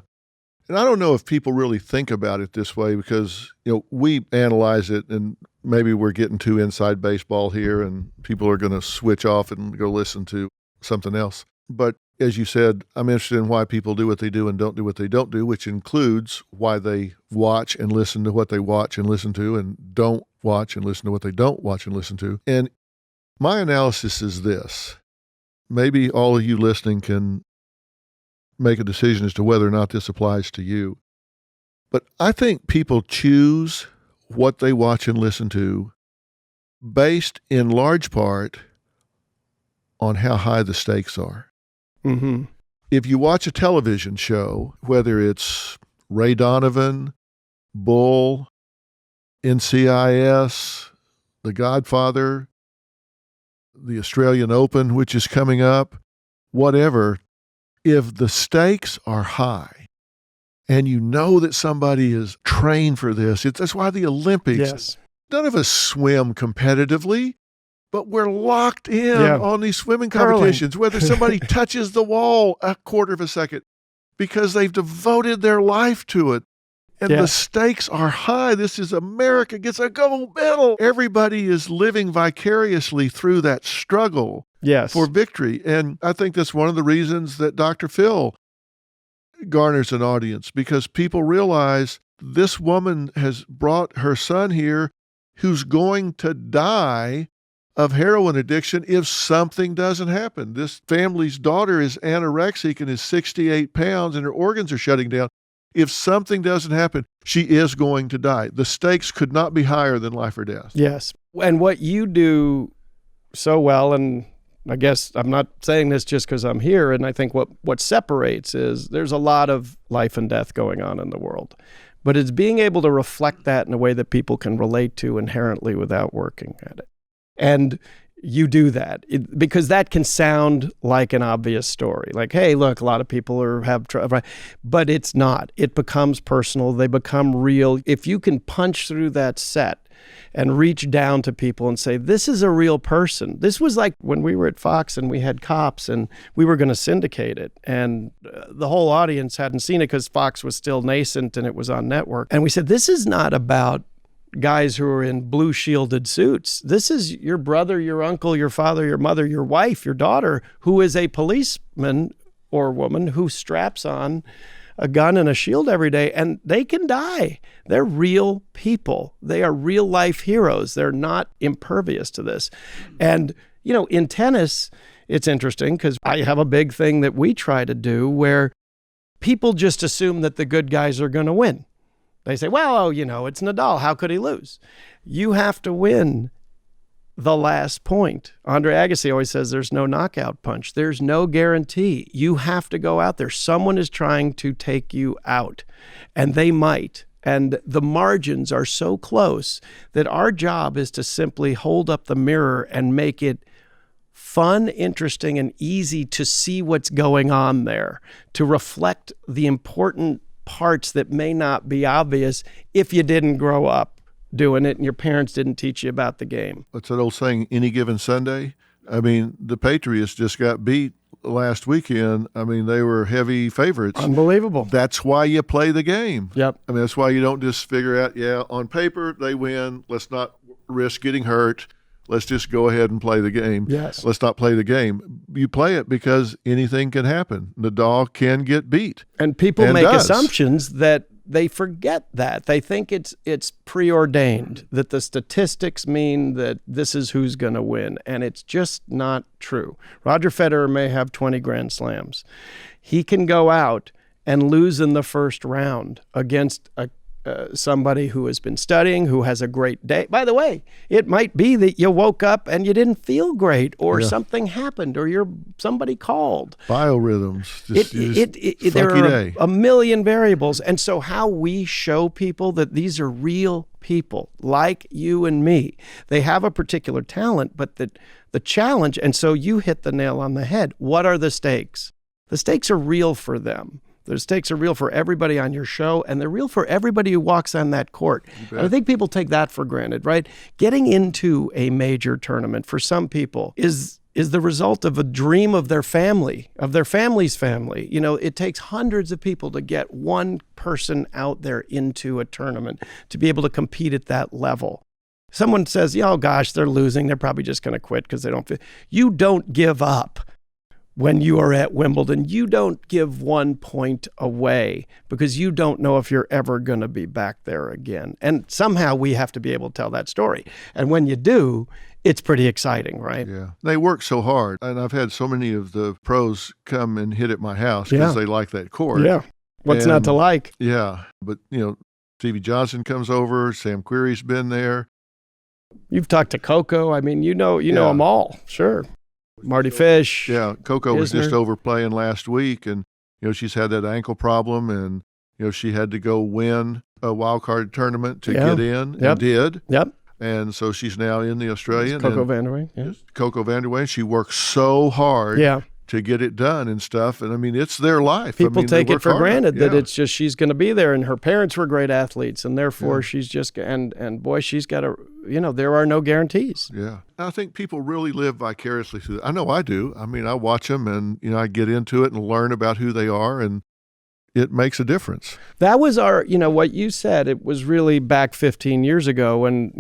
And I don't know if people really think about it this way because, we analyze it and maybe we're getting too inside baseball here and people are going to switch off and go listen to something else. But as you said, I'm interested in why people do what they do and don't do what they don't do, which includes why they watch and listen to what they watch and listen to and don't watch and listen to what they don't watch and listen to. And my analysis is this. Maybe all of you listening can make a decision as to whether or not this applies to you. But I think people choose what they watch and listen to based in large part on how high the stakes are. Mm-hmm. If you watch a television show, whether it's Ray Donovan, Bull, NCIS, The Godfather, the Australian Open, which is coming up, whatever, if the stakes are high and you know that somebody is trained for this, that's why the Olympics, Yes. none of us swim competitively, but we're locked in Yeah. on these swimming Curling. competitions, whether somebody touches the wall a quarter of a second, because they've devoted their life to it. And the Yes. stakes are high. This is America gets a gold medal. Everybody is living vicariously through that struggle Yes. for victory. And I think that's one of the reasons that Dr. Phil garners an audience, because people realize this woman has brought her son here who's going to die of heroin addiction if something doesn't happen. This family's daughter is anorexic and is 68 pounds and her organs are shutting down. If something doesn't happen, she is going to die. The stakes could not be higher than life or death. Yes. And what you do so well, and I guess I'm not saying this just because I'm here, and I think what separates is there's a lot of life and death going on in the world. But it's being able to reflect that in a way that people can relate to inherently without working at it. And you do that because that can sound like an obvious story. Like, hey, look, a lot of people have trouble, but it's not. It becomes personal. They become real. If you can punch through that set and reach down to people and say, this is a real person. This was like when we were at Fox and we had Cops and we were going to syndicate it. And the whole audience hadn't seen it because Fox was still nascent and it was on network. And we said, this is not about guys who are in blue shielded suits. This is your brother, your uncle, your father, your mother, your wife, your daughter, who is a policeman or woman who straps on a gun and a shield every day, and they can die. They're real people. They are real life heroes. They're not impervious to this. And, you know, in tennis, it's interesting because I have a big thing that we try to do where people just assume that the good guys are going to win. They say, well, you know, it's Nadal. How could he lose? You have to win the last point. Andre Agassi always says there's no knockout punch. There's no guarantee. You have to go out there. Someone is trying to take you out, and they might. And the margins are so close that our job is to simply hold up the mirror and make it fun, interesting, and easy to see what's going on there, to reflect the important parts that may not be obvious if you didn't grow up doing it and your parents didn't teach you about the game. What's that old saying, any given Sunday? I mean, the Patriots just got beat last weekend. I mean, they were heavy favorites. Unbelievable. That's why you play the game. Yep. I mean, that's why you don't just figure out, yeah, on paper they win. Let's not risk getting hurt. Let's just go ahead and play the game. Yes. Let's not play the game. You play it because anything can happen. Nadal can get beat. And people and make does. assumptions that they forget that. They think it's preordained, that the statistics mean that this is who's going to win. And it's just not true. Roger Federer may have 20 Grand Slams. He can go out and lose in the first round against somebody who has been studying, who has a great day. By the way, it might be that you woke up and you didn't feel great, or something happened, or somebody called. Biorhythms. There are a million variables. And so how we show people that these are real people like you and me, they have a particular talent, but the challenge, and so you hit the nail on the head. What are the stakes? The stakes are real for them. The stakes are real for everybody on your show, and they're real for everybody who walks on that court. And I think people take that for granted, right? Getting into a major tournament for some people is the result of a dream of their family, of their family's family. You know, it takes hundreds of people to get one person out there into a tournament to be able to compete at that level. Someone says, oh gosh, they're losing. They're probably just going to quit because they don't fit. You don't give up. When you are at Wimbledon, you don't give 1 point away because you don't know if you're ever going to be back there again. And somehow we have to be able to tell that story. And when you do, it's pretty exciting, right? Yeah. They work so hard. And I've had so many of the pros come and hit at my house because they like that court. Yeah. What's not to like? Yeah. But, you know, Stevie Johnson comes over. Sam Querrey's been there. You've talked to Coco. I mean, you know Yeah. them all. Sure. Marty Fish. Yeah, Coco was just Isner. over playing last week, and she's had that ankle problem, and she had to go win a wild card tournament to get in, and did. Yep. And so she's now in the Australian. Coco Vanderway. Yeah. Coco Vanderway. She works so hard. Yeah. To get it done and stuff. And I mean, it's their life. People take it for granted that it's just she's going to be there, and her parents were great athletes, and therefore she's just and boy, she's got to, there are no guarantees. Yeah. I think people really live vicariously through that. I know I do. I mean, I watch them and I get into it and learn about who they are, and it makes a difference. That was our, what you said, it was really back 15 years ago when,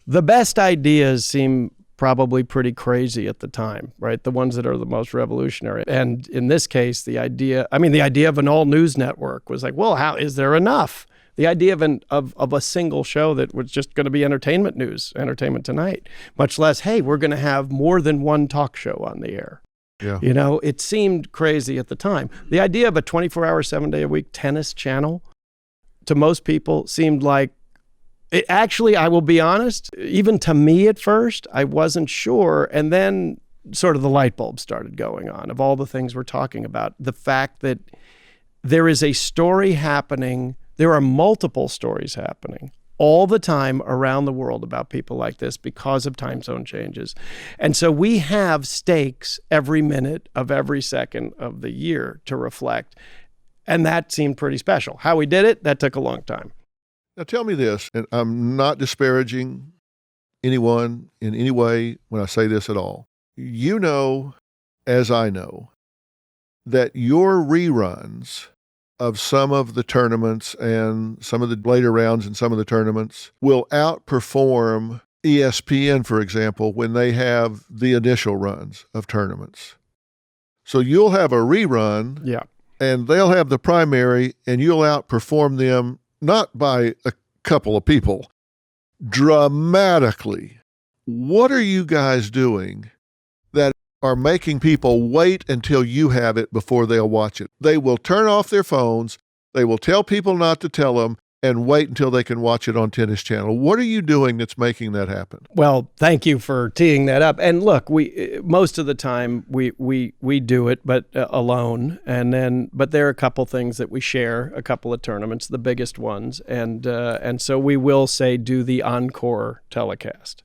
the best ideas seem probably pretty crazy at the time, right? The ones that are the most revolutionary. And in this case, the idea of an all news network was like, well, how is there enough? The idea of a single show that was just going to be entertainment news, Entertainment Tonight, much less, hey, we're going to have more than one talk show on the air. Yeah. It seemed crazy at the time. The idea of a 24-hour, 7-day-a-week tennis channel to most people seemed like, it actually, I will be honest, even to me at first, I wasn't sure. And then sort of the light bulb started going on of all the things we're talking about. The fact that there is a story happening, there are multiple stories happening all the time around the world about people like this because of time zone changes. And so we have stakes every minute of every second of the year to reflect. And that seemed pretty special. How we did it, that took a long time. Now tell me this, and I'm not disparaging anyone in any way when I say this at all. You know, as I know, that your reruns of some of the tournaments and some of the later rounds in some of the tournaments will outperform ESPN, for example, when they have the initial runs of tournaments. So you'll have a rerun, and they'll have the primary, and you'll outperform them not by a couple of people, dramatically. What are you guys doing that are making people wait until you have it before they'll watch it? They will turn off their phones, they will tell people not to tell them, and wait until they can watch it on Tennis Channel. What are you doing that's making that happen? Well, thank you for teeing that up. And look, we most of the time we do it, but alone. But there are a couple things that we share, a couple of tournaments, the biggest ones, and so we will say do the encore telecast.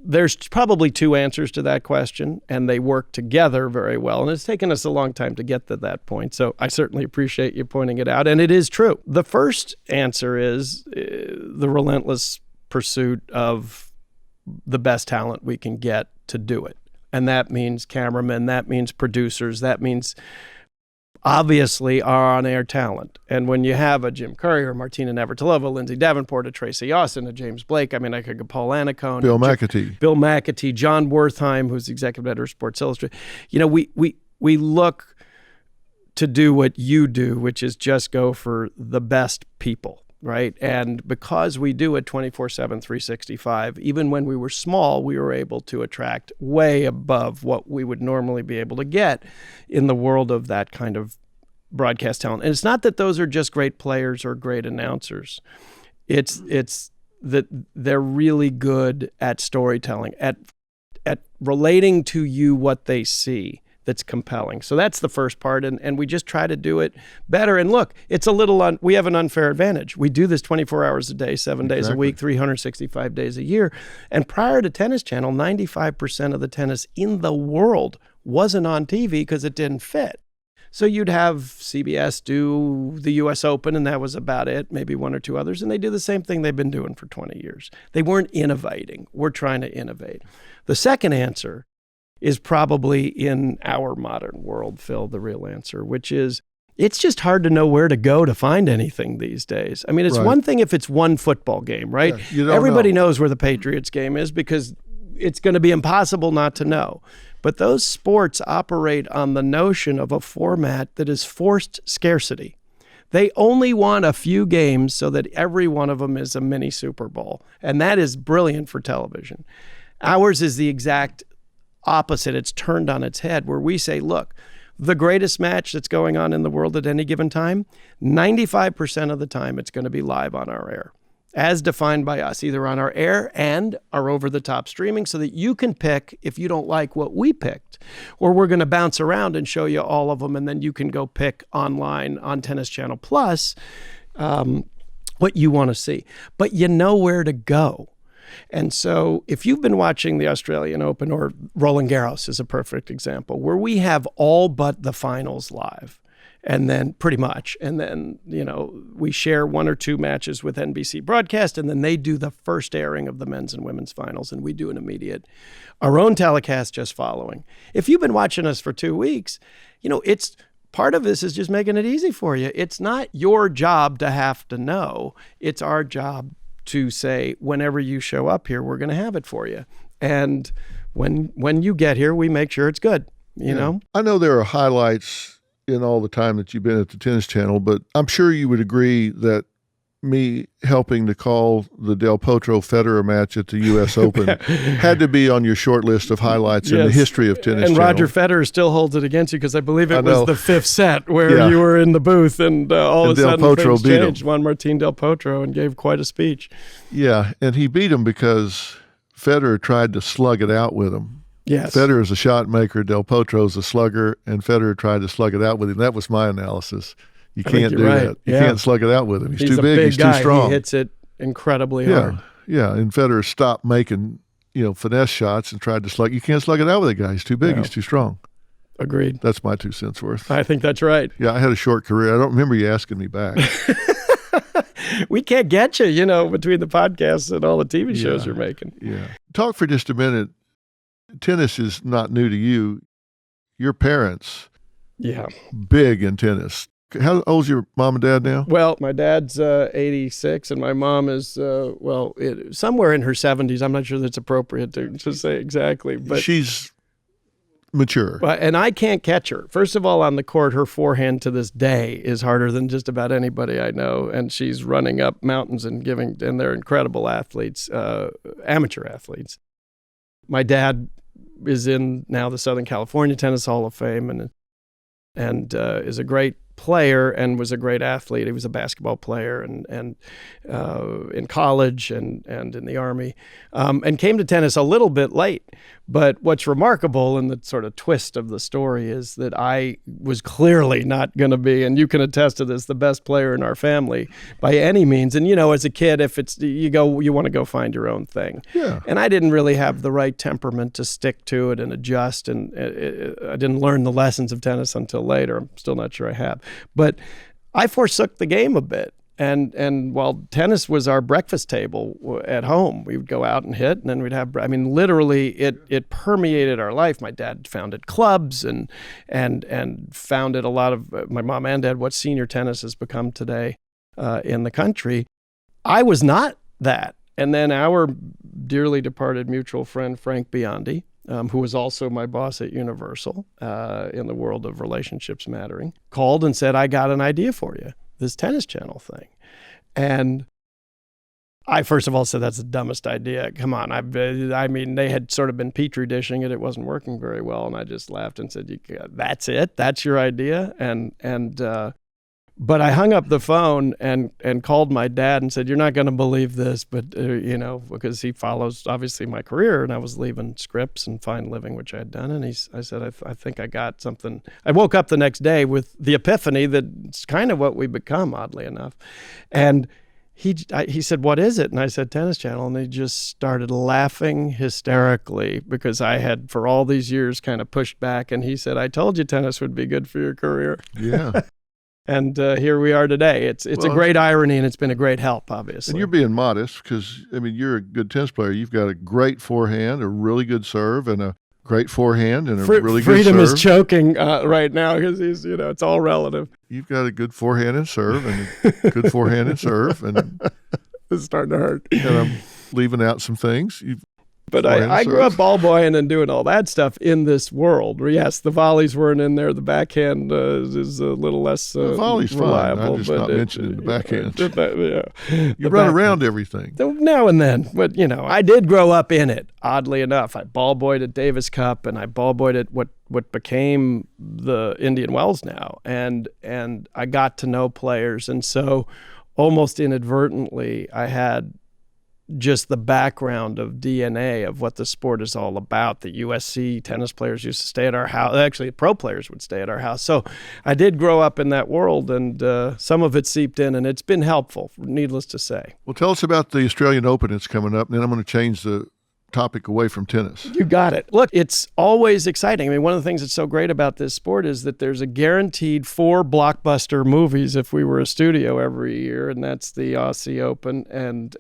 There's probably two answers to that question, and they work together very well. And it's taken us a long time to get to that point. So I certainly appreciate you pointing it out. And it is true. The first answer is the relentless pursuit of the best talent we can get to do it. And that means cameramen, that means producers, that means obviously our on-air talent. And when you have a Jim Curry or Martina Navratilova, Lindsay Davenport, a Tracy Austin, a James Blake, I mean, I could go Paul Annacone, Bill McAtee, John Wertheim, who's executive editor of Sports Illustrated. We look to do what you do, which is just go for the best people, right? And because we do it 24/7, 365, even when we were small, we were able to attract way above what we would normally be able to get in the world of that kind of broadcast talent. And it's not that those are just great players or great announcers. It's that they're really good at storytelling, at relating to you what they see that's compelling. So that's the first part, and we just try to do it better. And look, it's a little we have an unfair advantage. We do this 24 hours a day, 7 days a week, 365 days a year. And prior to Tennis Channel, 95% of the tennis in the world wasn't on TV because it didn't fit. So you'd have CBS do the U.S. Open, and that was about it, maybe one or two others, and they do the same thing they've been doing for 20 years. They weren't innovating. We're trying to innovate. The second answer is probably in our modern world, Phil, the real answer, which is it's just hard to know where to go to find anything these days. I mean, it's one thing if it's one football game, right? Yeah, everybody knows where the Patriots game is because it's going to be impossible not to know. But those sports operate on the notion of a format that is forced scarcity. They only want a few games so that every one of them is a mini Super Bowl. And that is brilliant for television. Ours is the exact opposite. It's turned on its head where we say, look, the greatest match that's going on in the world at any given time, 95% of the time it's going to be live on our air, as defined by us, either on our air and our over-the-top streaming, so that you can pick if you don't like what we picked. Or we're going to bounce around and show you all of them, and then you can go pick online on Tennis Channel Plus what you want to see. But you know where to go. And so if you've been watching the Australian Open, or Roland Garros is a perfect example, where we have all but the finals live, and then pretty much, and then, we share one or two matches with NBC Broadcast, and then they do the first airing of the men's and women's finals, and we do an immediate, our own telecast just following. If you've been watching us for 2 weeks, it's part of this is just making it easy for you. It's not your job to have to know. It's our job to say, whenever you show up here, we're going to have it for you. And when you get here, we make sure it's good, you know? I know there are highlights in all the time that you've been at the Tennis Channel, but I'm sure you would agree that me helping to call the Del Potro-Federer match at the U.S. Open had to be on your short list of highlights in the history of Tennis And Channel. Roger Federer still holds it against you, because I believe it was the fifth set where you were in the booth, and all of a sudden things changed. Juan Martín Del Potro, and gave quite a speech. Yeah, and he beat him because Federer tried to slug it out with him. Yes. Federer is a shot maker, Del Potro is a slugger, and Federer tried to slug it out with him. That was my analysis. You can't do that. You can't slug it out with him. He's too big. He's too strong. He hits it incredibly hard. Yeah, and Federer stopped making, finesse shots and tried to slug. You can't slug it out with a guy. He's too big. He's too strong. Agreed. That's my 2 cents worth. I think that's right. Yeah, I had a short career. I don't remember you asking me back. We can't get you, between the podcasts and all the TV shows you're making. Yeah. Talk for just a minute. Tennis is not new to you. Your parents, big in tennis. How old's your mom and dad now? Well, my dad's 86, and my mom is, somewhere in her 70s. I'm not sure that's appropriate to say exactly. But she's mature. And I can't catch her. First of all, on the court, her forehand to this day is harder than just about anybody I know, and she's running up mountains and they're incredible athletes, amateur athletes. My dad is in now the Southern California Tennis Hall of Fame, and is a great player and was a great athlete. He was a basketball player and in college and in the Army, and came to tennis a little bit late. But what's remarkable, and the sort of twist of the story, is that I was clearly not going to be, and you can attest to this, the best player in our family by any means. And as a kid, if it's you want to go find your own thing. Yeah. And I didn't really have the right temperament to stick to it and adjust, and I didn't learn the lessons of tennis until later. I'm still not sure I have. But I forsook the game a bit. And while tennis was our breakfast table at home, we would go out and hit, and then we'd have, literally it permeated our life. My dad founded clubs and founded a lot of, my mom and dad, what senior tennis has become today in the country. I was not that. And then our dearly departed mutual friend, Frank Biondi, who was also my boss at Universal in the world of relationships mattering, called and said, I got an idea for you, this Tennis Channel thing. And I first of all said, that's the dumbest idea. Come on. They had sort of been petri dishing it. It wasn't working very well. And I just laughed and said, that's it? That's your idea? But I hung up the phone and called my dad and said, you're not going to believe this, but, because he follows, obviously, my career, and I was leaving Scripps and Fine Living, which I had done. And I said, I think I got something. I woke up the next day with the epiphany that it's kind of what we become, oddly enough. And he said, what is it? And I said, Tennis Channel. And he just started laughing hysterically, because I had, for all these years, kind of pushed back. And he said, I told you tennis would be good for your career. Yeah. And here we are today. It's a great irony, and it's been a great help, obviously. And you're being modest because, you're a good tennis player. You've got a great forehand, a really good serve, and a great forehand, and a really good serve. Freedom is choking right now because he's, it's all relative. You've got a good forehand and serve, and a good forehand and serve. And it's starting to hurt. And I'm leaving out some things. But Forehand I grew up serve. ball boying and doing all that stuff in this world. Yes, the volleys weren't in there. The backhand is a little less The volley's fine. I'm reliable, just but not mentioning the backhand. You the run backhand. around everything. Now and then, but I did grow up in it. Oddly enough, I ball boyed at Davis Cup, and I ball boyed at what became the Indian Wells now, and I got to know players, and so almost inadvertently, I had just the background of DNA of what the sport is all about. The USC tennis players used to stay at our house. Actually, pro players would stay at our house. So I did grow up in that world, and some of it seeped in, and it's been helpful, needless to say. Well, tell us about the Australian Open that's coming up, and then I'm going to change the topic away from tennis. You got it. Look, it's always exciting. I mean, one of the things that's so great about this sport is that there's a guaranteed 4 blockbuster movies if we were a studio every year, and that's the Aussie Open, and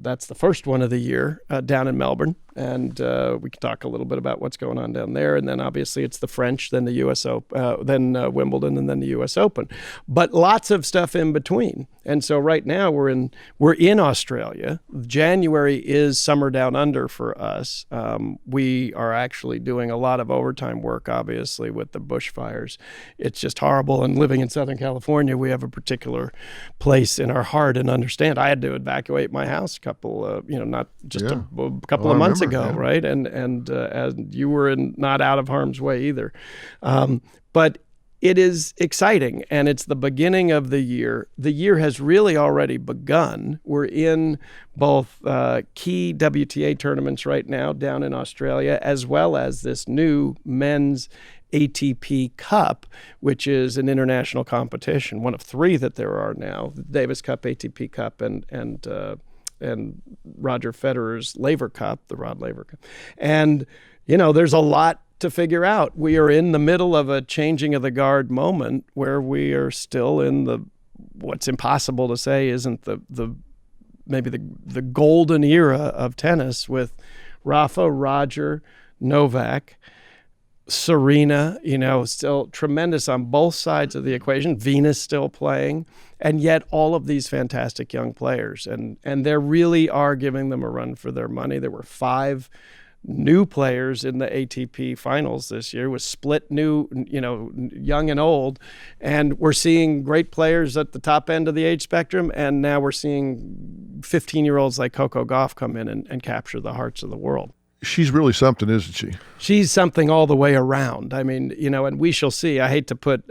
that's the first one of the year down in Melbourne. And we can talk a little bit about what's going on down there. And then obviously it's the French, then the U.S. Open, then Wimbledon, and then the U.S. Open. But lots of stuff in between. And so right now we're in Australia. January is summer down under for us. We are actually doing a lot of overtime work, obviously, with the bushfires. It's just horrible. And living in Southern California, we have a particular place in our heart and understand. I had to evacuate my house a couple, not just a couple of months ago, right? And you were not out of harm's way either. But it is exciting, and it's the beginning of the year. The year has really already begun. We're in both key WTA tournaments right now down in Australia, as well as this new men's ATP Cup, which is an international competition, one of 3 that there are now: the Davis Cup, ATP Cup, and Roger Federer's Laver Cup, the Rod Laver Cup. And, there's a lot to figure out. We are in the middle of a changing of the guard moment where we are still in what's impossible to say isn't maybe the golden era of tennis with Rafa, Roger, Novak, Serena, still tremendous on both sides of the equation. Venus still playing, and yet all of these fantastic young players, and they really are giving them a run for their money. There were 5 new players in the ATP finals this year. It was split new, young and old, and we're seeing great players at the top end of the age spectrum, and now we're seeing 15-year-olds like Coco Gauff come in and capture the hearts of the world. She's really something, isn't she? She's something all the way around. I mean, and we shall see. I hate to put,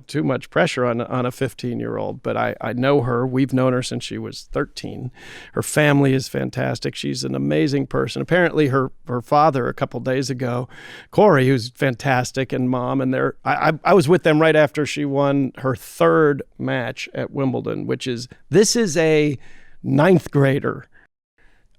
too much pressure on a 15-year-old, but I know her. We've known her since she was 13. Her family is fantastic. She's an amazing person. Apparently her father a couple days ago, Corey, who's fantastic, and mom, and I was with them right after she won her 3rd match at Wimbledon, this is a 9th grader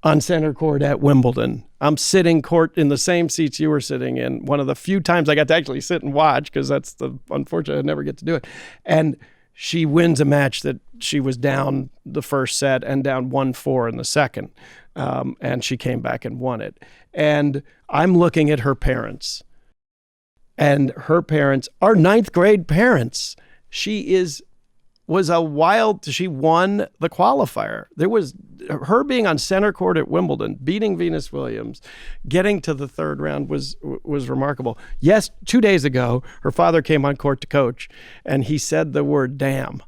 on center court at Wimbledon. I'm sitting court in the same seats you were sitting in. One of the few times I got to actually sit and watch, because that's unfortunate, I never get to do it. And she wins a match that she was down the first set and down 1-4 in the second. And she came back and won it. And I'm looking at her parents, and her parents are 9th grade parents. She won the qualifier. There was her being on center court at Wimbledon, beating Venus Williams, getting to the 3rd round was remarkable. Yes, 2 days ago, her father came on court to coach, and he said the word damn.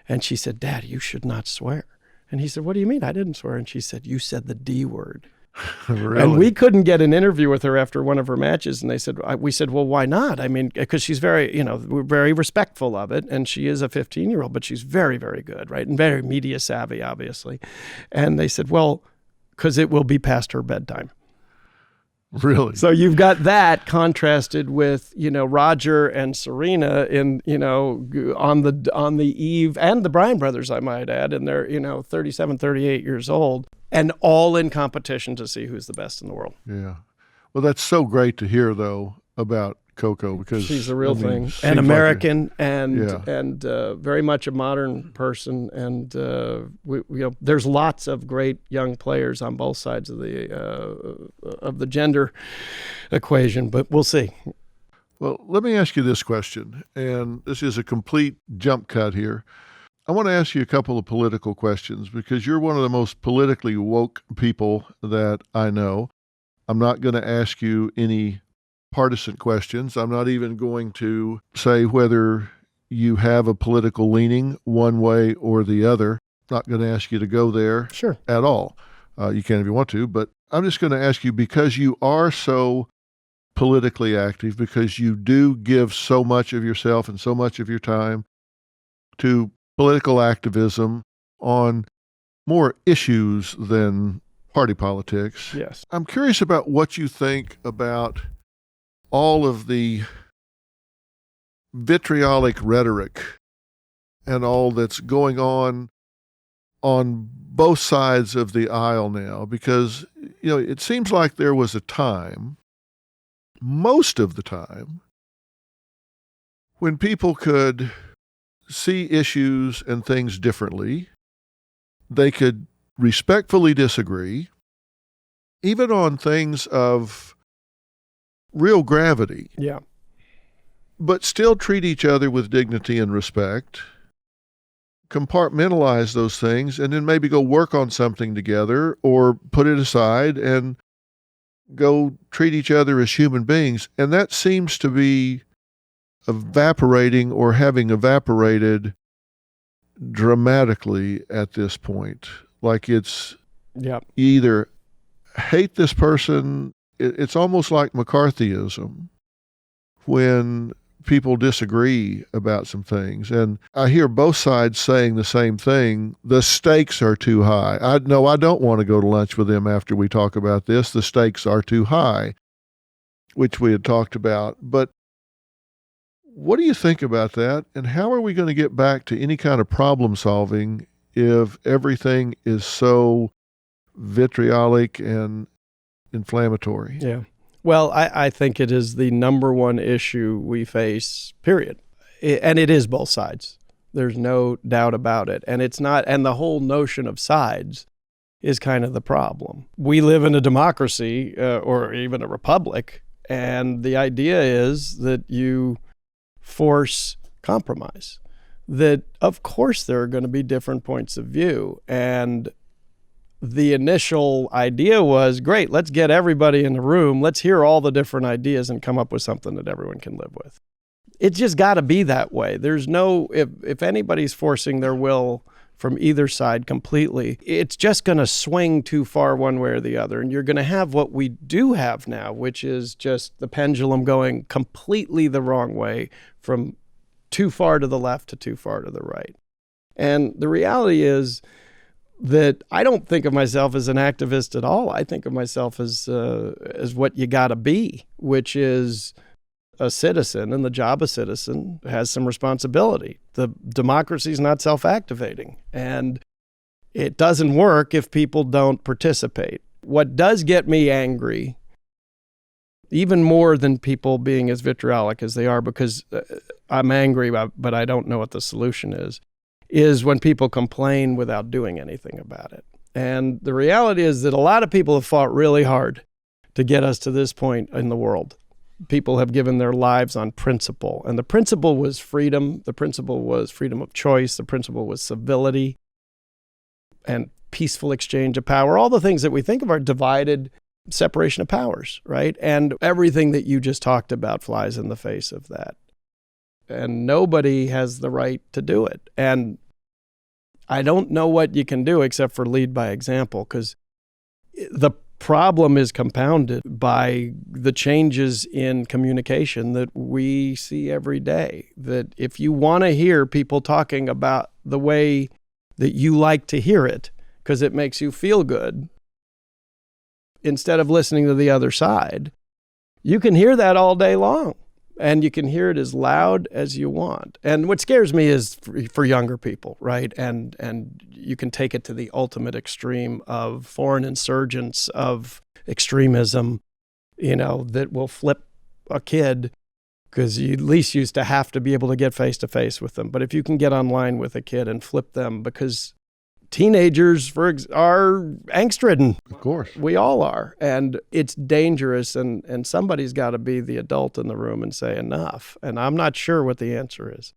And she said, "Dad, you should not swear." And he said, "What do you mean? I didn't swear." And she said, "You said the D word." Really? And we couldn't get an interview with her after one of her matches. And we said, well, why not? I mean, because she's we're very respectful of it. And she is a 15-year-old, but she's very, very good, right? And very media savvy, obviously. And they said, well, because it will be past her bedtime. Really? So you've got that contrasted with, Roger and Serena on the eve, and the Bryan brothers, I might add, and they're, 37, 38 years old, and all in competition to see who's the best in the world. Yeah. Well, that's so great to hear, though, about Coco, because she's the real thing, and American, and very much a modern person, and there's lots of great young players on both sides of the gender equation, but we'll see. Well, let me ask you this question, and this is a complete jump cut here. I want to ask you a couple of political questions, because you're one of the most politically woke people that I know. I'm not going to ask you any partisan questions. I'm not even going to say whether you have a political leaning one way or the other. Not going to ask you to go there Sure. at all. You can if you want to, but I'm just going to ask you, because you are so politically active, because you do give so much of yourself and so much of your time to political activism on more issues than party politics. Yes. I'm curious about what you think about all of the vitriolic rhetoric and all that's going on both sides of the aisle now, because it seems like there was a time, most of the time, when people could see issues and things differently. They could respectfully disagree, even on things of real gravity, Yeah. but still treat each other with dignity and respect, compartmentalize those things, and then maybe go work on something together or put it aside and go treat each other as human beings. And that seems to be evaporating, or having evaporated dramatically at this point. Like, it's Yeah. you either hate this person. It's almost like McCarthyism when people disagree about some things. And I hear both sides saying the same thing. The stakes are too high. I don't want to go to lunch with them after we talk about this. The stakes are too high, which we had talked about. But what do you think about that? And how are we going to get back to any kind of problem solving if everything is so vitriolic and inflammatory? Yeah. Well, I think it is the number one issue we face, period. And it is both sides. There's no doubt about it. And it's not, and the whole notion of sides is kind of the problem. We live in a democracy, or even a republic, and the idea is that you force compromise. That, of course, there are going to be different points of view. And the initial idea was, great, let's get everybody in the room. Let's hear all the different ideas and come up with something that everyone can live with. It's just got to be that way. There's no, if anybody's forcing their will from either side completely, it's just going to swing too far one way or the other. And you're going to have what we do have now, which is just the pendulum going completely the wrong way, from too far to the left to too far to the right. And the reality is that I don't think of myself as an activist at all. I think of myself as what you got to be, which is a citizen, and the job of citizen has some responsibility. The democracy is not self-activating, and it doesn't work if people don't participate. What does get me angry, even more than people being as vitriolic as they are, because I'm angry, but I don't know what the solution is when people complain without doing anything about it. And the reality is that a lot of people have fought really hard to get us to this point in the world. People have given their lives on principle. And the principle was freedom. The principle was freedom of choice. The principle was civility and peaceful exchange of power. All the things that we think of are divided separation of powers, right? And everything that you just talked about flies in the face of that. And nobody has the right to do it. And I don't know what you can do except for lead by example, because the problem is compounded by the changes in communication that we see every day. That if you want to hear people talking about the way that you like to hear it, because it makes you feel good, instead of listening to the other side, you can hear that all day long. And you can hear it as loud as you want. And what scares me is for younger people, right? And you can take it to the ultimate extreme of foreign insurgents, of extremism, that will flip a kid, because you at least used to have to be able to get face-to-face with them. But if you can get online with a kid and flip them, because teenagers are angst-ridden. Of course. We all are. And it's dangerous, and somebody's got to be the adult in the room and say enough. And I'm not sure what the answer is.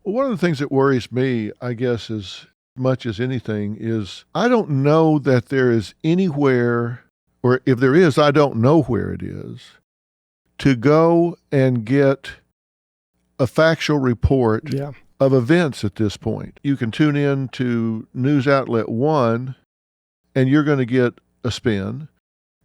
Well, one of the things that worries me, I guess, as much as anything, is I don't know that there is anywhere or if there is, I don't know where it is, to go and get a factual report Yeah. of events at this point. You can tune in to news outlet 1 and you're going to get a spin.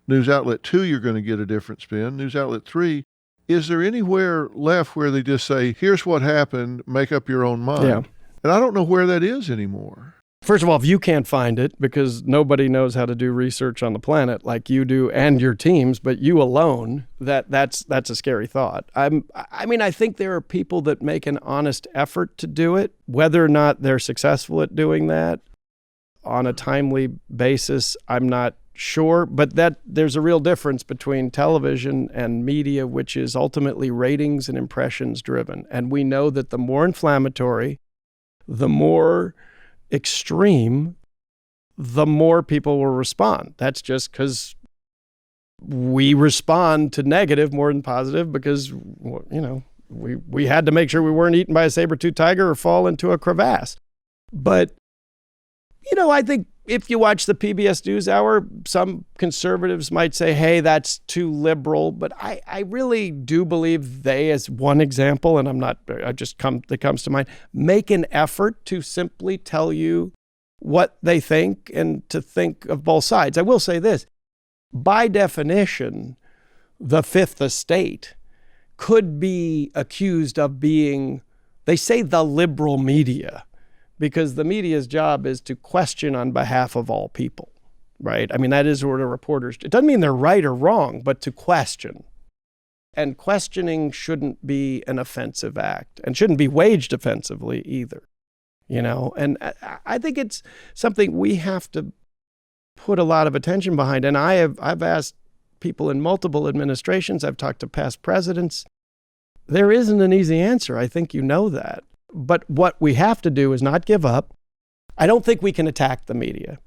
News outlet 2, you're going to get a different spin. News outlet 3, is there anywhere left where they just say, here's what happened, make up your own mind? Yeah. And I don't know where that is anymore. First of all, if you can't find it, because nobody knows how to do research on the planet like you do and your teams, but you alone, that's a scary thought. I think there are people that make an honest effort to do it. Whether or not they're successful at doing that on a timely basis, I'm not sure. But that there's a real difference between television and media, which is ultimately ratings and impressions driven. And we know that the more inflammatory, the more extreme, the more people will respond. That's just because we respond to negative more than positive because, we had to make sure we weren't eaten by a saber-toothed tiger or fall into a crevasse. But, I think if you watch the PBS NewsHour, some conservatives might say, hey, that's too liberal. But I really do believe they, as one example, and that comes to mind, make an effort to simply tell you what they think and to think of both sides. I will say this, by definition, the Fifth Estate could be accused of being, they say the liberal media, because the media's job is to question on behalf of all people, right? I mean, that is what a reporter's, it doesn't mean they're right or wrong, but to question. And questioning shouldn't be an offensive act and shouldn't be waged offensively either, And I think it's something we have to put a lot of attention behind. And I've asked people in multiple administrations, I've talked to past presidents. There isn't an easy answer. I think you know that. But what we have to do is not give up. I don't think we can attack the media,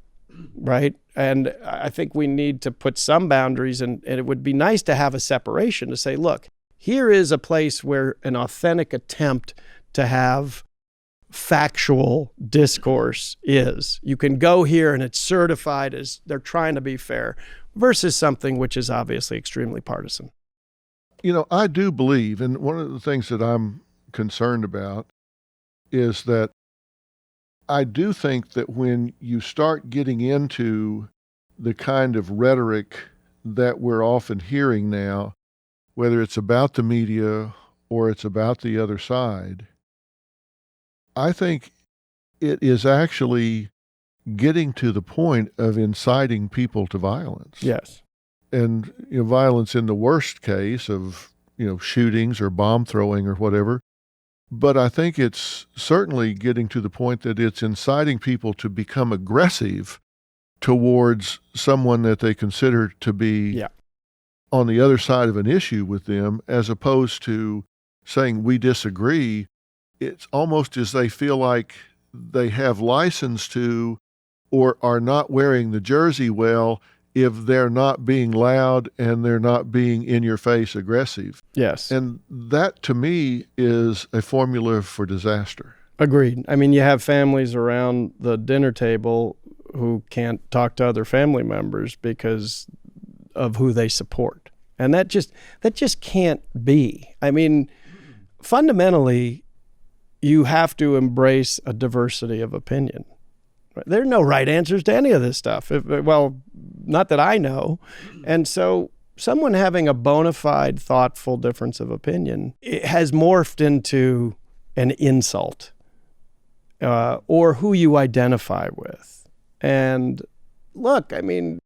right? And I think we need to put some boundaries, and it would be nice to have a separation to say, look, here is a place where an authentic attempt to have factual discourse is. You can go here and it's certified as they're trying to be fair versus something which is obviously extremely partisan. I do believe, and one of the things that I'm concerned about is that I do think that when you start getting into the kind of rhetoric that we're often hearing now, whether it's about the media or it's about the other side, I think it is actually getting to the point of inciting people to violence. Yes. And violence in the worst case of, shootings or bomb throwing or whatever. But I think it's certainly getting to the point that it's inciting people to become aggressive towards someone that they consider to be on the other side of an issue with them, as opposed to saying we disagree. It's almost as they feel like they have license to or are not wearing the jersey well if they're not being loud and they're not being in-your-face aggressive. Yes. And that, to me, is a formula for disaster. Agreed. I mean, you have families around the dinner table who can't talk to other family members because of who they support. And that just can't be. I mean, fundamentally, you have to embrace a diversity of opinion. There are no right answers to any of this stuff. Not that I know. And so someone having a bona fide, thoughtful difference of opinion, it has morphed into an insult or who you identify with. And look, I mean,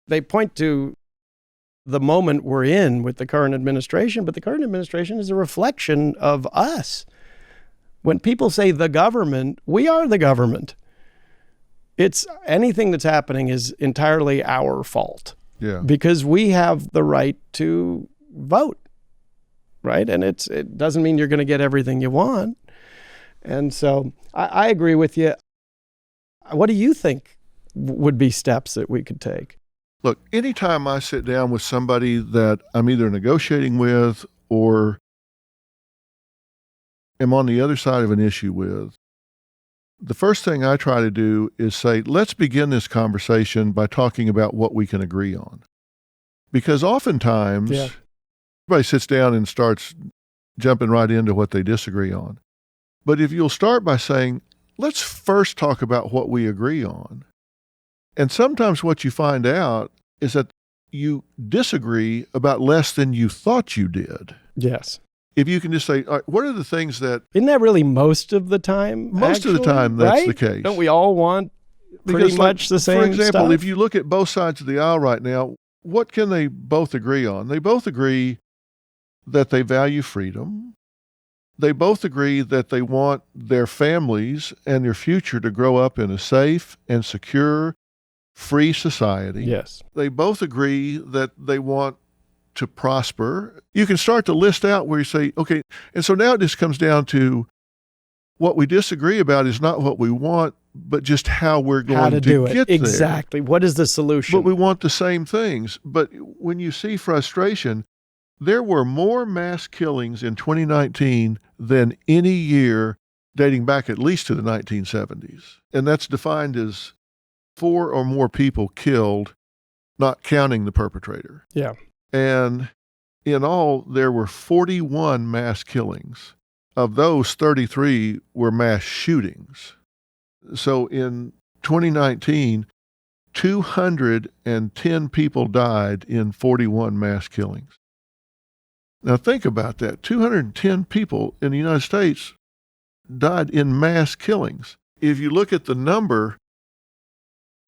they point to the moment we're in with the current administration, but the current administration is a reflection of us. When people say the government, we are the government. It's anything that's happening is entirely our fault. Yeah. Because we have the right to vote, right? And it doesn't mean you're going to get everything you want. And so I agree with you. What do you think would be steps that we could take? Look, anytime I sit down with somebody that I'm either negotiating with or am on the other side of an issue with, the first thing I try to do is say, let's begin this conversation by talking about what we can agree on. Because oftentimes, Yeah. everybody sits down and starts jumping right into what they disagree on. But if you'll start by saying, let's first talk about what we agree on. And sometimes what you find out is that you disagree about less than you thought you did. Yes. If you can just say, all right, what are the things that... Isn't that really most of the time? Most of the actually, time, that's right? the case. Don't we all want pretty Because, like, much the same for example, stuff? if you look at both sides of the aisle right now, what can they both agree on? They both agree that they value freedom. They both agree that they want their families and their future to grow up in a safe and secure, free society. Yes. They both agree that they want to prosper. You can start to list out where you say, okay, and so now it just comes down to what we disagree about is not what we want, but just how we're going How to do it. get there. Exactly. What is the solution? But we want the same things. But when you see frustration, there were more mass killings in 2019 than any year dating back at least to the 1970s. And that's defined as 4 or more people killed, not counting the perpetrator. Yeah. And in all, there were 41 mass killings. Of those, 33 were mass shootings. So in 2019, 210 people died in 41 mass killings. Now think about that. 210 people in the United States died in mass killings. If you look at the number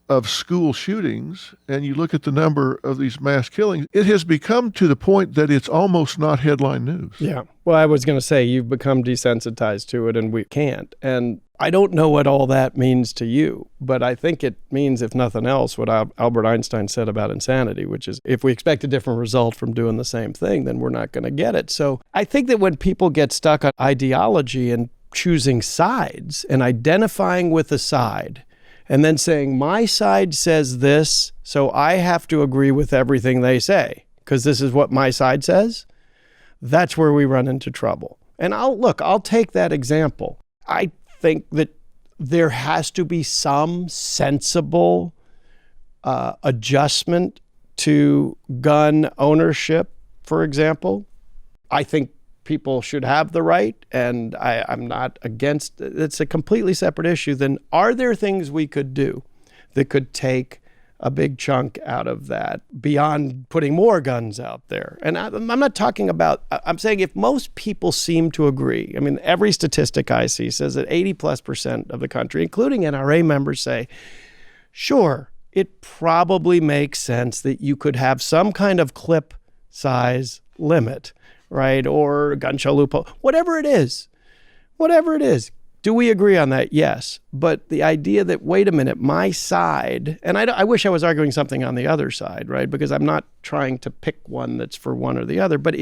of school shootings and you look at the number of these mass killings, it has become to the point that it's almost not headline news. Yeah. Well, I was going to say, you've become desensitized to it and we can't. And I don't know what all that means to you, but I think it means, if nothing else, what Albert Einstein said about insanity, which is if we expect a different result from doing the same thing, then we're not going to get it. So I think that when people get stuck on ideology and choosing sides and identifying with a side, and then saying, my side says this, so I have to agree with everything they say, because this is what my side says, that's where we run into trouble. And I'll take that example. I think that there has to be some sensible adjustment to gun ownership, for example. I think people should have the right, and I'm not against it. It's a completely separate issue. Then are there things we could do that could take a big chunk out of that beyond putting more guns out there? And I'm not talking about, I'm saying if most people seem to agree, I mean, every statistic I see says that 80+% of the country, including NRA members, say, sure, it probably makes sense that you could have some kind of clip size limit, right? Or gun show loophole, whatever it is. Do we agree on that? Yes. But the idea that, wait a minute, my side, and I wish I was arguing something on the other side, right? Because I'm not trying to pick one that's for one or the other. But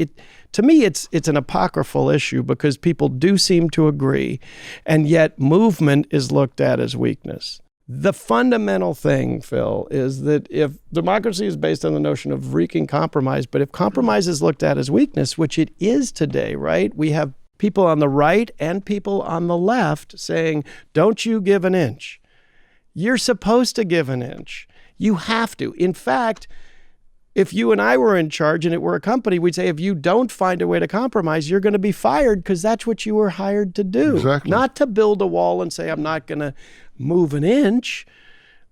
to me, it's an apocryphal issue because people do seem to agree, and yet movement is looked at as weakness. The fundamental thing, Phil, is that if democracy is based on the notion of wreaking compromise, but if compromise is looked at as weakness, which it is today, right? We have people on the right and people on the left saying, don't you give an inch. You're supposed to give an inch. You have to. In fact, if you and I were in charge and it were a company, we'd say, if you don't find a way to compromise, you're going to be fired because that's what you were hired to do. Exactly. Not to build a wall and say, I'm not going to move an inch,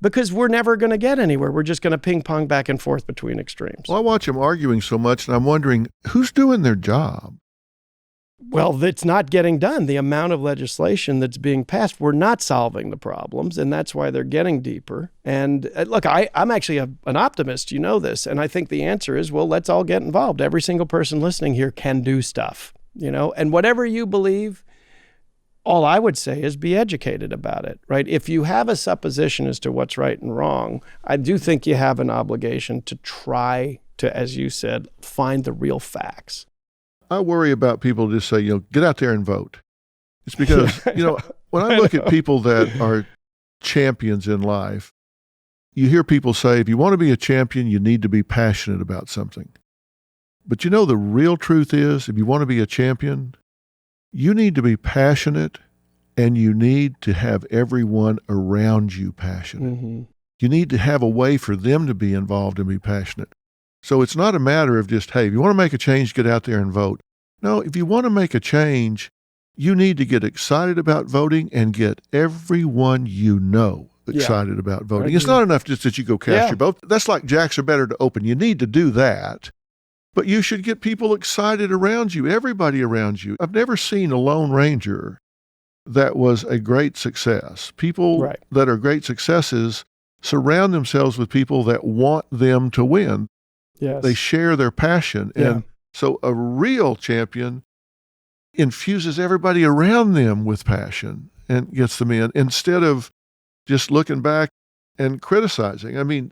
because we're never going to get anywhere. We're just going to ping pong back and forth between extremes. Well, I watch them arguing so much and I'm wondering who's doing their job. Well, it's not getting done. The amount of legislation that's being passed, we're not solving the problems, and that's why they're getting deeper. And look, I'm actually an optimist, you know this, and I think the answer is, well, let's all get involved. Every single person listening here can do stuff, and whatever you believe, all I would say is be educated about it, right? If you have a supposition as to what's right and wrong, I do think you have an obligation to try to, as you said, find the real facts. I worry about people just say, get out there and vote. It's because, when I look at people that are champions in life, you hear people say, if you want to be a champion, you need to be passionate about something. But the real truth is, if you want to be a champion, you need to be passionate and you need to have everyone around you passionate. Mm-hmm. You need to have a way for them to be involved and be passionate. So it's not a matter of just, hey, if you want to make a change, get out there and vote. No, if you want to make a change, you need to get excited about voting and get everyone you know excited about voting. It's not enough just that you go cast your vote. That's like jacks are better to open. You need to do that. But you should get people excited around you, everybody around you. I've never seen a Lone Ranger that was a great success. People that are great successes surround themselves with people that want them to win. Yes. They share their passion. And so a real champion infuses everybody around them with passion and gets them in instead of just looking back and criticizing. I mean,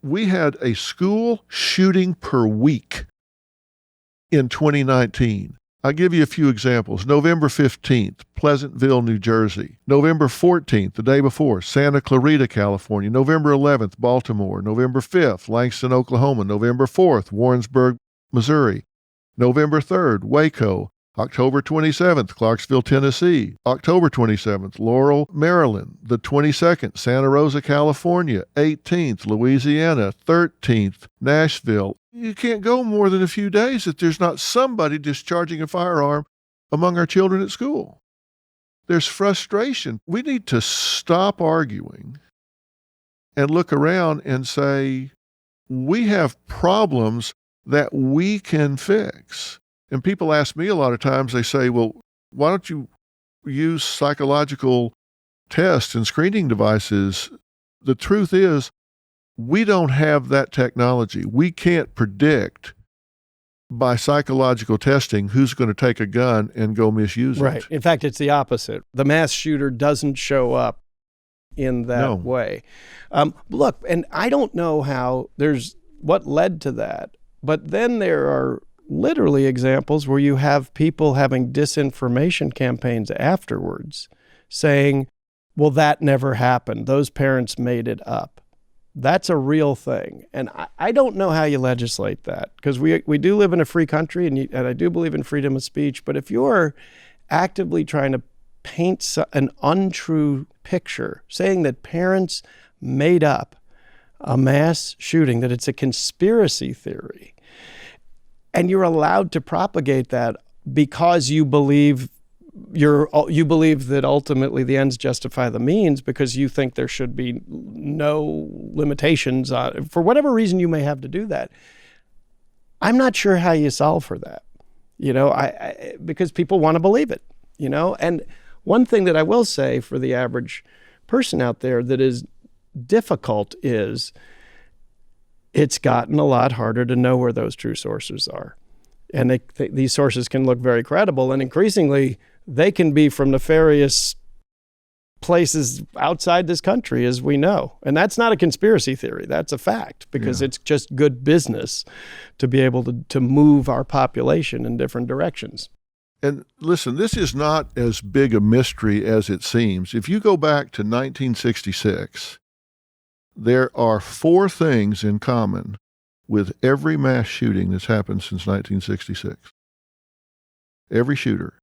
we had a school shooting per week in 2019. I'll give you a few examples. November 15th, Pleasantville, New Jersey. November 14th, the day before, Santa Clarita, California. November 11th, Baltimore. November 5th, Langston, Oklahoma. November 4th, Warrensburg, Missouri. November 3rd, Waco. October 27th, Clarksville, Tennessee. October 27th, Laurel, Maryland. The 22nd, Santa Rosa, California. 18th, Louisiana. 13th, Nashville. You can't go more than a few days if there's not somebody discharging a firearm among our children at school. There's frustration. We need to stop arguing and look around and say, we have problems that we can fix. And people ask me a lot of times, they say, well, why don't you use psychological tests and screening devices? The truth is, we don't have that technology. We can't predict by psychological testing who's going to take a gun and go misuse it. Right. In fact, it's the opposite. The mass shooter doesn't show up in that way. Look, and I don't know what led to that, but then there are literally examples where you have people having disinformation campaigns afterwards saying, well, that never happened. Those parents made it up. That's a real thing. And I don't know how you legislate that, because we do live in a free country, and I do believe in freedom of speech. But if you're actively trying to paint an untrue picture, saying that parents made up a mass shooting, that it's a conspiracy theory, and you're allowed to propagate that because you believe that ultimately the ends justify the means, because you think there should be no limitations on, for whatever reason you may have to do that. I'm not sure how you solve for that, because people want to believe it, And one thing that I will say for the average person out there that is difficult is it's gotten a lot harder to know where those true sources are. And these sources can look very credible, and increasingly they can be from nefarious places outside this country, as we know. And that's not a conspiracy theory. That's a fact, because it's just good business to be able to move our population in different directions. And listen, this is not as big a mystery as it seems. If you go back to 1966, there are 4 things in common with every mass shooting that's happened since 1966. Every shooter.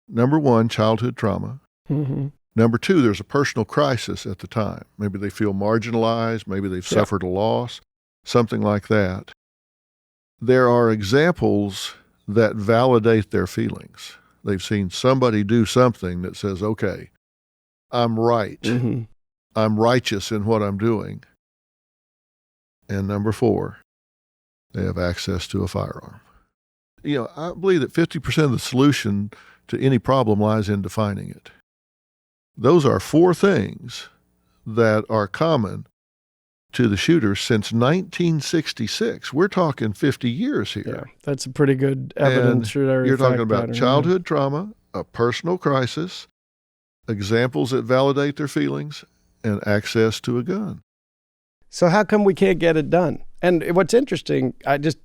Number 1, childhood trauma. Mm-hmm. Number 2, there's a personal crisis at the time. Maybe they feel marginalized. Maybe they've suffered a loss, something like that. There are examples that validate their feelings. They've seen somebody do something that says, okay, I'm right. Mm-hmm. I'm righteous in what I'm doing. And number 4, they have access to a firearm. I believe that 50% of the solution to any problem lies in defining it. Those are 4 things that are common to the shooters since 1966. We're talking 50 years here. Yeah, that's a pretty good evidence. You're talking about childhood trauma, a personal crisis, examples that validate their feelings, and access to a gun. So how come we can't get it done? And what's interesting,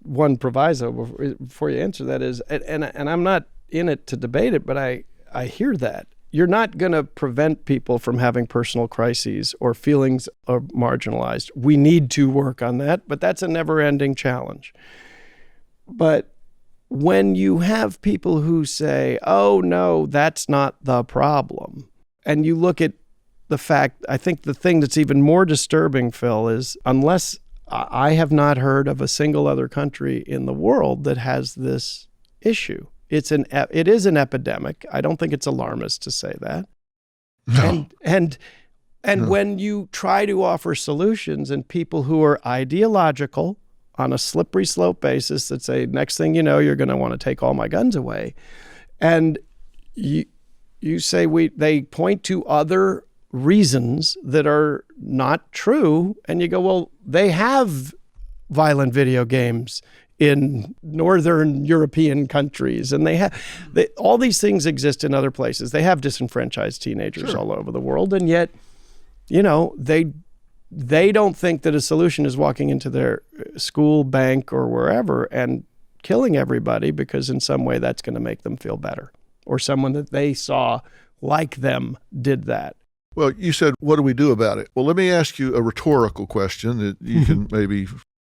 one proviso before you answer that is, and I'm not in it to debate it, but I hear that. You're not going to prevent people from having personal crises or feelings are marginalized. We need to work on that, but that's a never-ending challenge. But when you have people who say, oh, no, that's not the problem, and you look at the fact, I think the thing that's even more disturbing, Phil, is unless I have not heard of a single other country in the world that has this issue. It is an epidemic. I don't think it's alarmist to say that. No. And No. when you try to offer solutions and people who are ideological on a slippery slope basis that say, next thing you know, you're going to want to take all my guns away. And you say they point to other reasons that are not true. And you go, well, they have violent video games in Northern European countries, and all these things exist in other places. They have disenfranchised teenagers all over the world, and yet, they don't think that a solution is walking into their school, bank, or wherever and killing everybody because in some way that's going to make them feel better, or someone that they saw like them did that. Well, you said, what do we do about it? Well, let me ask you a rhetorical question that you can maybe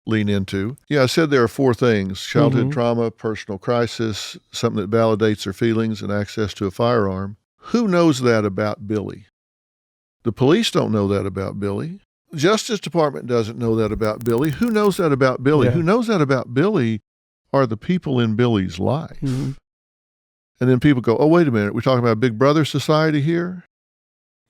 lean into. Yeah, I said there are 4 things: childhood trauma, personal crisis, something that validates their feelings, and access to a firearm. Who knows that about Billy? The police don't know that about Billy. Justice Department doesn't know that about Billy. Who knows that about Billy? Yeah. Who knows that about Billy are the people in Billy's life. Mm-hmm. And then people go, oh, wait a minute, we're talking about a Big Brother society here?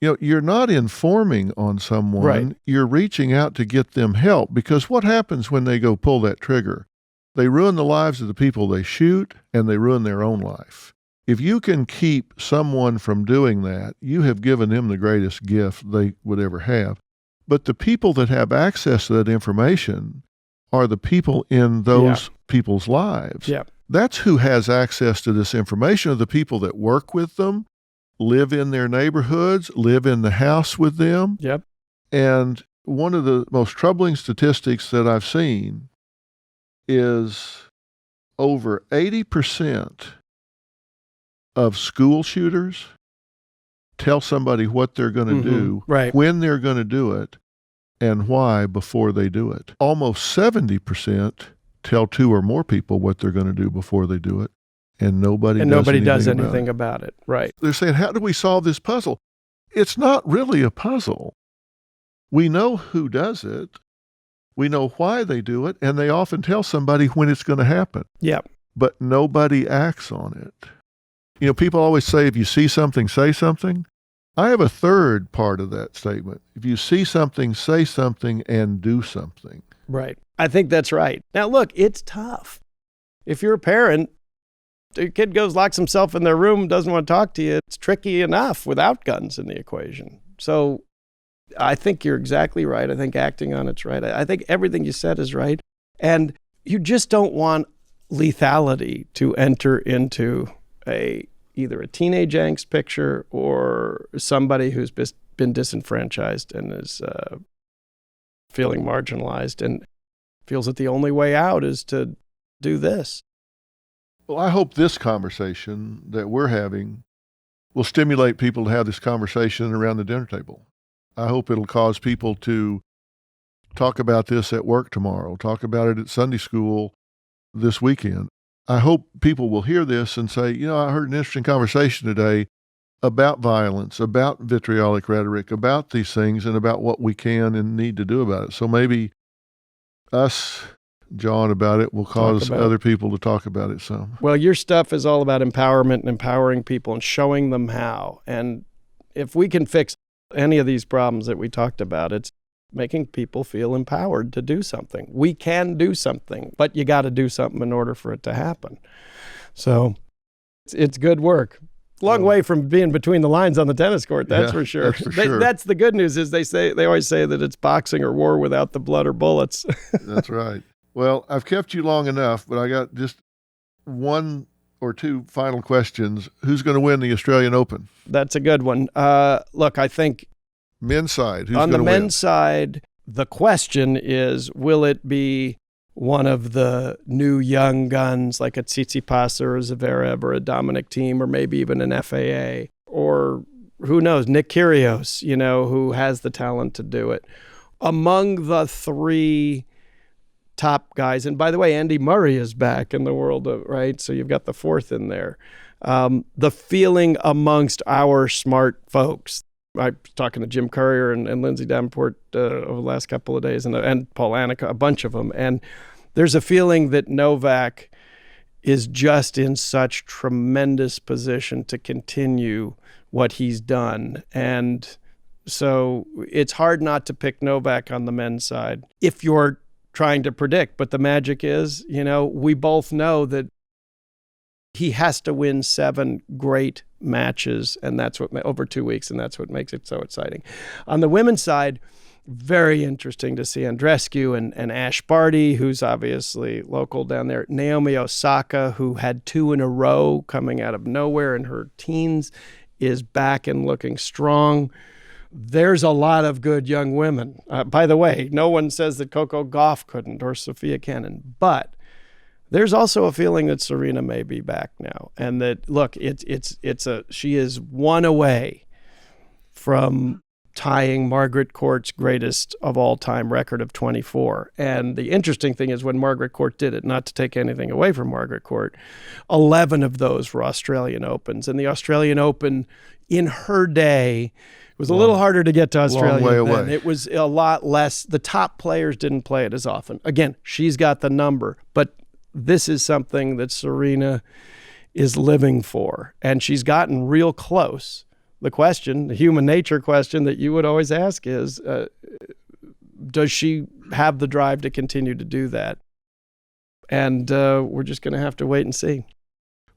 You're not informing on someone. Right. You're reaching out to get them help, because what happens when they go pull that trigger? They ruin the lives of the people they shoot, and they ruin their own life. If you can keep someone from doing that, you have given them the greatest gift they would ever have. But the people that have access to that information are the people in those people's lives. Yeah. That's who has access to this information, are the people that work with them, live in their neighborhoods, live in the house with them. Yep. And one of the most troubling statistics that I've seen is over 80% of school shooters tell somebody what they're going to do, right, when they're going to do it, and why before they do it. Almost 70% tell 2 or more people what they're going to do before they do it, and nobody does anything about it. Right. They're saying, how do we solve this puzzle? It's not really a puzzle. We know who does it. We know why they do it, and they often tell somebody when it's going to happen. Yep. But nobody acts on it. People always say, if you see something, say something. I have a third part of that statement. If you see something, say something and do something. Right. I think that's right. Now, look, it's tough. If you're a parent, the kid goes, locks himself in their room, doesn't want to talk to you. It's tricky enough without guns in the equation. So I think you're exactly right. I think acting on it's right. I think everything you said is right. And you just don't want lethality to enter into either a teenage angst picture or somebody who's been disenfranchised and is feeling marginalized and feels that the only way out is to do this. Well, I hope this conversation that we're having will stimulate people to have this conversation around the dinner table. I hope it'll cause people to talk about this at work tomorrow, talk about it at Sunday school this weekend. I hope people will hear this and say, I heard an interesting conversation today about violence, about vitriolic rhetoric, about these things, and about what we can and need to do about it. So maybe us, John, about it will cause other people to talk about it some. Well, your stuff is all about empowerment and empowering people and showing them how. And if we can fix any of these problems that we talked about, it's making people feel empowered to do something. We can do something, but you got to do something in order for it to happen. So it's good work. Long way from being between the lines on the tennis court, that's for sure. That's for sure. That's the good news is they always say that it's boxing or war without the blood or bullets. That's right. Well, I've kept you long enough, but I got just 1 or 2 final questions. Who's going to win the Australian Open? That's a good one. Look, I think men's side, who's on going to the win? men's side, the question is, will it be one of the new young guns like a Tsitsipas or a Zverev or a Dominic Thiem or maybe even an FAA? Or who knows, Nick Kyrgios, who has the talent to do it. Among the 3 top guys. And by the way, Andy Murray is back in the world of, right? So you've got the fourth in there. The feeling amongst our smart folks. I was talking to Jim Courier and Lindsay Davenport over the last couple of days, and Paul Annika, a bunch of them. And there's a feeling that Novak is just in such tremendous position to continue what he's done. And so it's hard not to pick Novak on the men's side if you're trying to predict. But the magic is, we both know that he has to win 7 great matches, and that's what over 2 weeks, and that's what makes it so exciting. On the women's side, very interesting to see Andreescu and Ash Barty, who's obviously local down there. Naomi Osaka, who had 2 in a row coming out of nowhere in her teens, is back and looking strong. There's a lot of good young women. By the way, no one says that Coco Gauff couldn't or Sophia Kenin, but there's also a feeling that Serena may be back now, and that look, she is one away from tying Margaret Court's greatest of all time record of 24. And the interesting thing is when Margaret Court did it, not to take anything away from Margaret Court, 11 of those were Australian Opens, and the Australian Open in her day was a little harder to get to Australia. Long way away. It was a lot less. The top players didn't play it as often. Again, she's got the number, but this is something that Serena is living for, and she's gotten real close. The question, the human nature question that you would always ask is, does she have the drive to continue to do that? And we're just going to have to wait and see.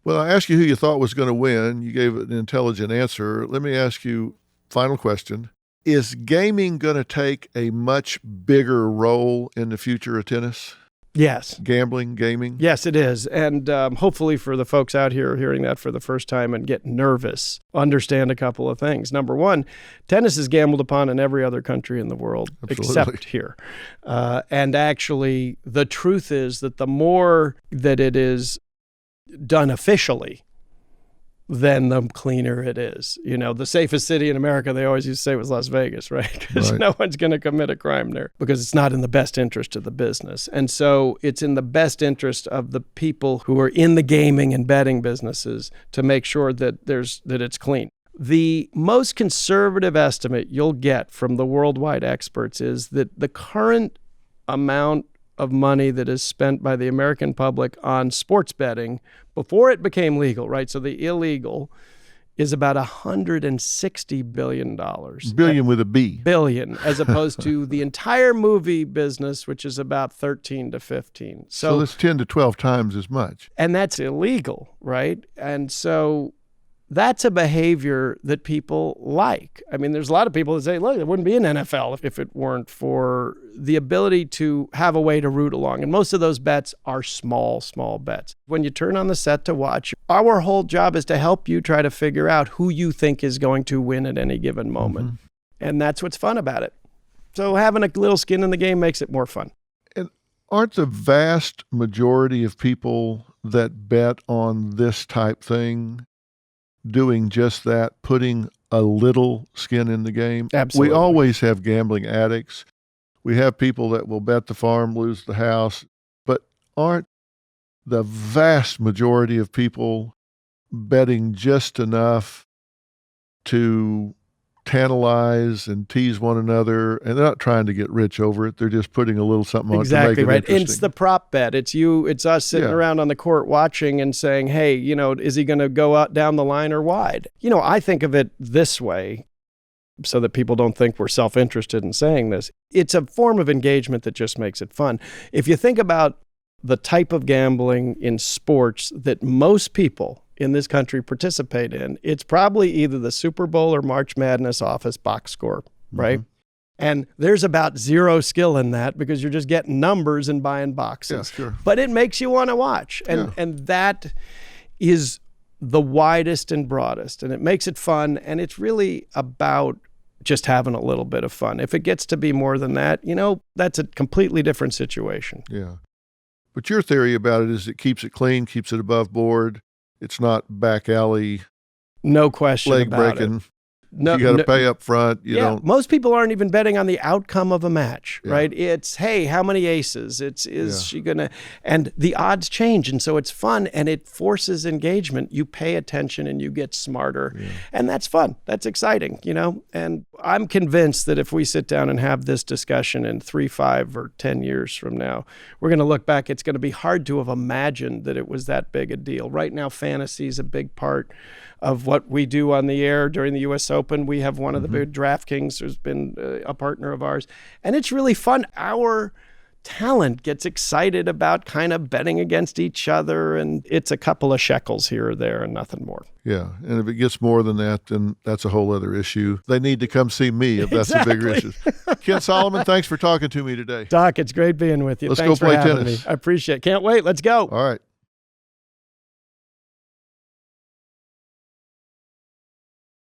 Well, I asked you who you thought was going to win. You gave an intelligent answer. Let me ask you, final question. Is gaming going to take a much bigger role in the future of tennis? Yes. Gambling, gaming? Yes, it is. And hopefully for the folks out here hearing that for the first time and get nervous, understand a couple of things. Number one, tennis is gambled upon in every other country in the world except here. And actually, the truth is that the more that it is done officially, then the cleaner it is. The safest city in America, they always used to say, was Las Vegas, right? Because no one's going to commit a crime there because it's not in the best interest of the business. And so it's in the best interest of the people who are in the gaming and betting businesses to make sure that it's clean. The most conservative estimate you'll get from the worldwide experts is that the current amount of money that is spent by the American public on sports betting before it became legal, right? So the illegal is about $160 billion. Billion with a B. Billion, as opposed to the entire movie business, which is about 13 to 15. So that's 10 to 12 times as much. And that's illegal, right? And so that's a behavior that people like. I mean, there's a lot of people that say, look, there wouldn't be an NFL if it weren't for the ability to have a way to root along. And most of those bets are small bets. When you turn on the set to watch, our whole job is to help you try to figure out who you think is going to win at any given moment. Mm-hmm. And that's what's fun about it. So having a little skin in the game makes it more fun. And aren't the vast majority of people that bet on this type thing doing just that, putting a little skin in the game? Absolutely. We always have gambling addicts. We have people that will bet the farm, lose the house. But aren't the vast majority of people betting just enough to tantalize and tease one another, and they're not trying to get rich over it. They're just putting a little something on exactly to make it right. interesting. It's the prop bet. It's us sitting around on the court watching and saying, hey, is he going to go out down the line or wide? I think of it this way so that people don't think we're self-interested in saying this. It's a form of engagement that just makes it fun. If you think about the type of gambling in sports that most people in this country participate in, it's probably either the Super Bowl or March Madness office box score, right? Mm-hmm. And there's about zero skill in that because you're just getting numbers and buying boxes. Yeah, sure. But it makes you want to watch. And that is the widest and broadest. And it makes it fun. And it's really about just having a little bit of fun. If it gets to be more than that, that's a completely different situation. Yeah. But your theory about it is it keeps it clean, keeps it above board. It's not back alley, no question leg about breaking. it. No, You got to pay up front. You yeah, don't. most people aren't even betting on the outcome of a match, Yeah. right? It's, hey, how many aces? Is she gonna? And the odds change, and so it's fun, and it forces engagement. You pay attention, and you get smarter, and that's fun. That's exciting, And I'm convinced that if we sit down and have this discussion in 3, 5, or 10 years from now, we're going to look back. It's going to be hard to have imagined that it was that big a deal. Right now, fantasy is a big part of what we do on the air during the U.S. Open. We have one of the big DraftKings who's been a partner of ours, and it's really fun. Our talent gets excited about kind of betting against each other, and it's a couple of shekels here or there and nothing more. Yeah, and if it gets more than that, then that's a whole other issue. They need to come see me if that's a bigger issue. Ken Solomon, thanks for talking to me today. Doc, it's great being with you. Let's Thanks go play for having tennis. me. I appreciate it. Can't wait. Let's go. All right.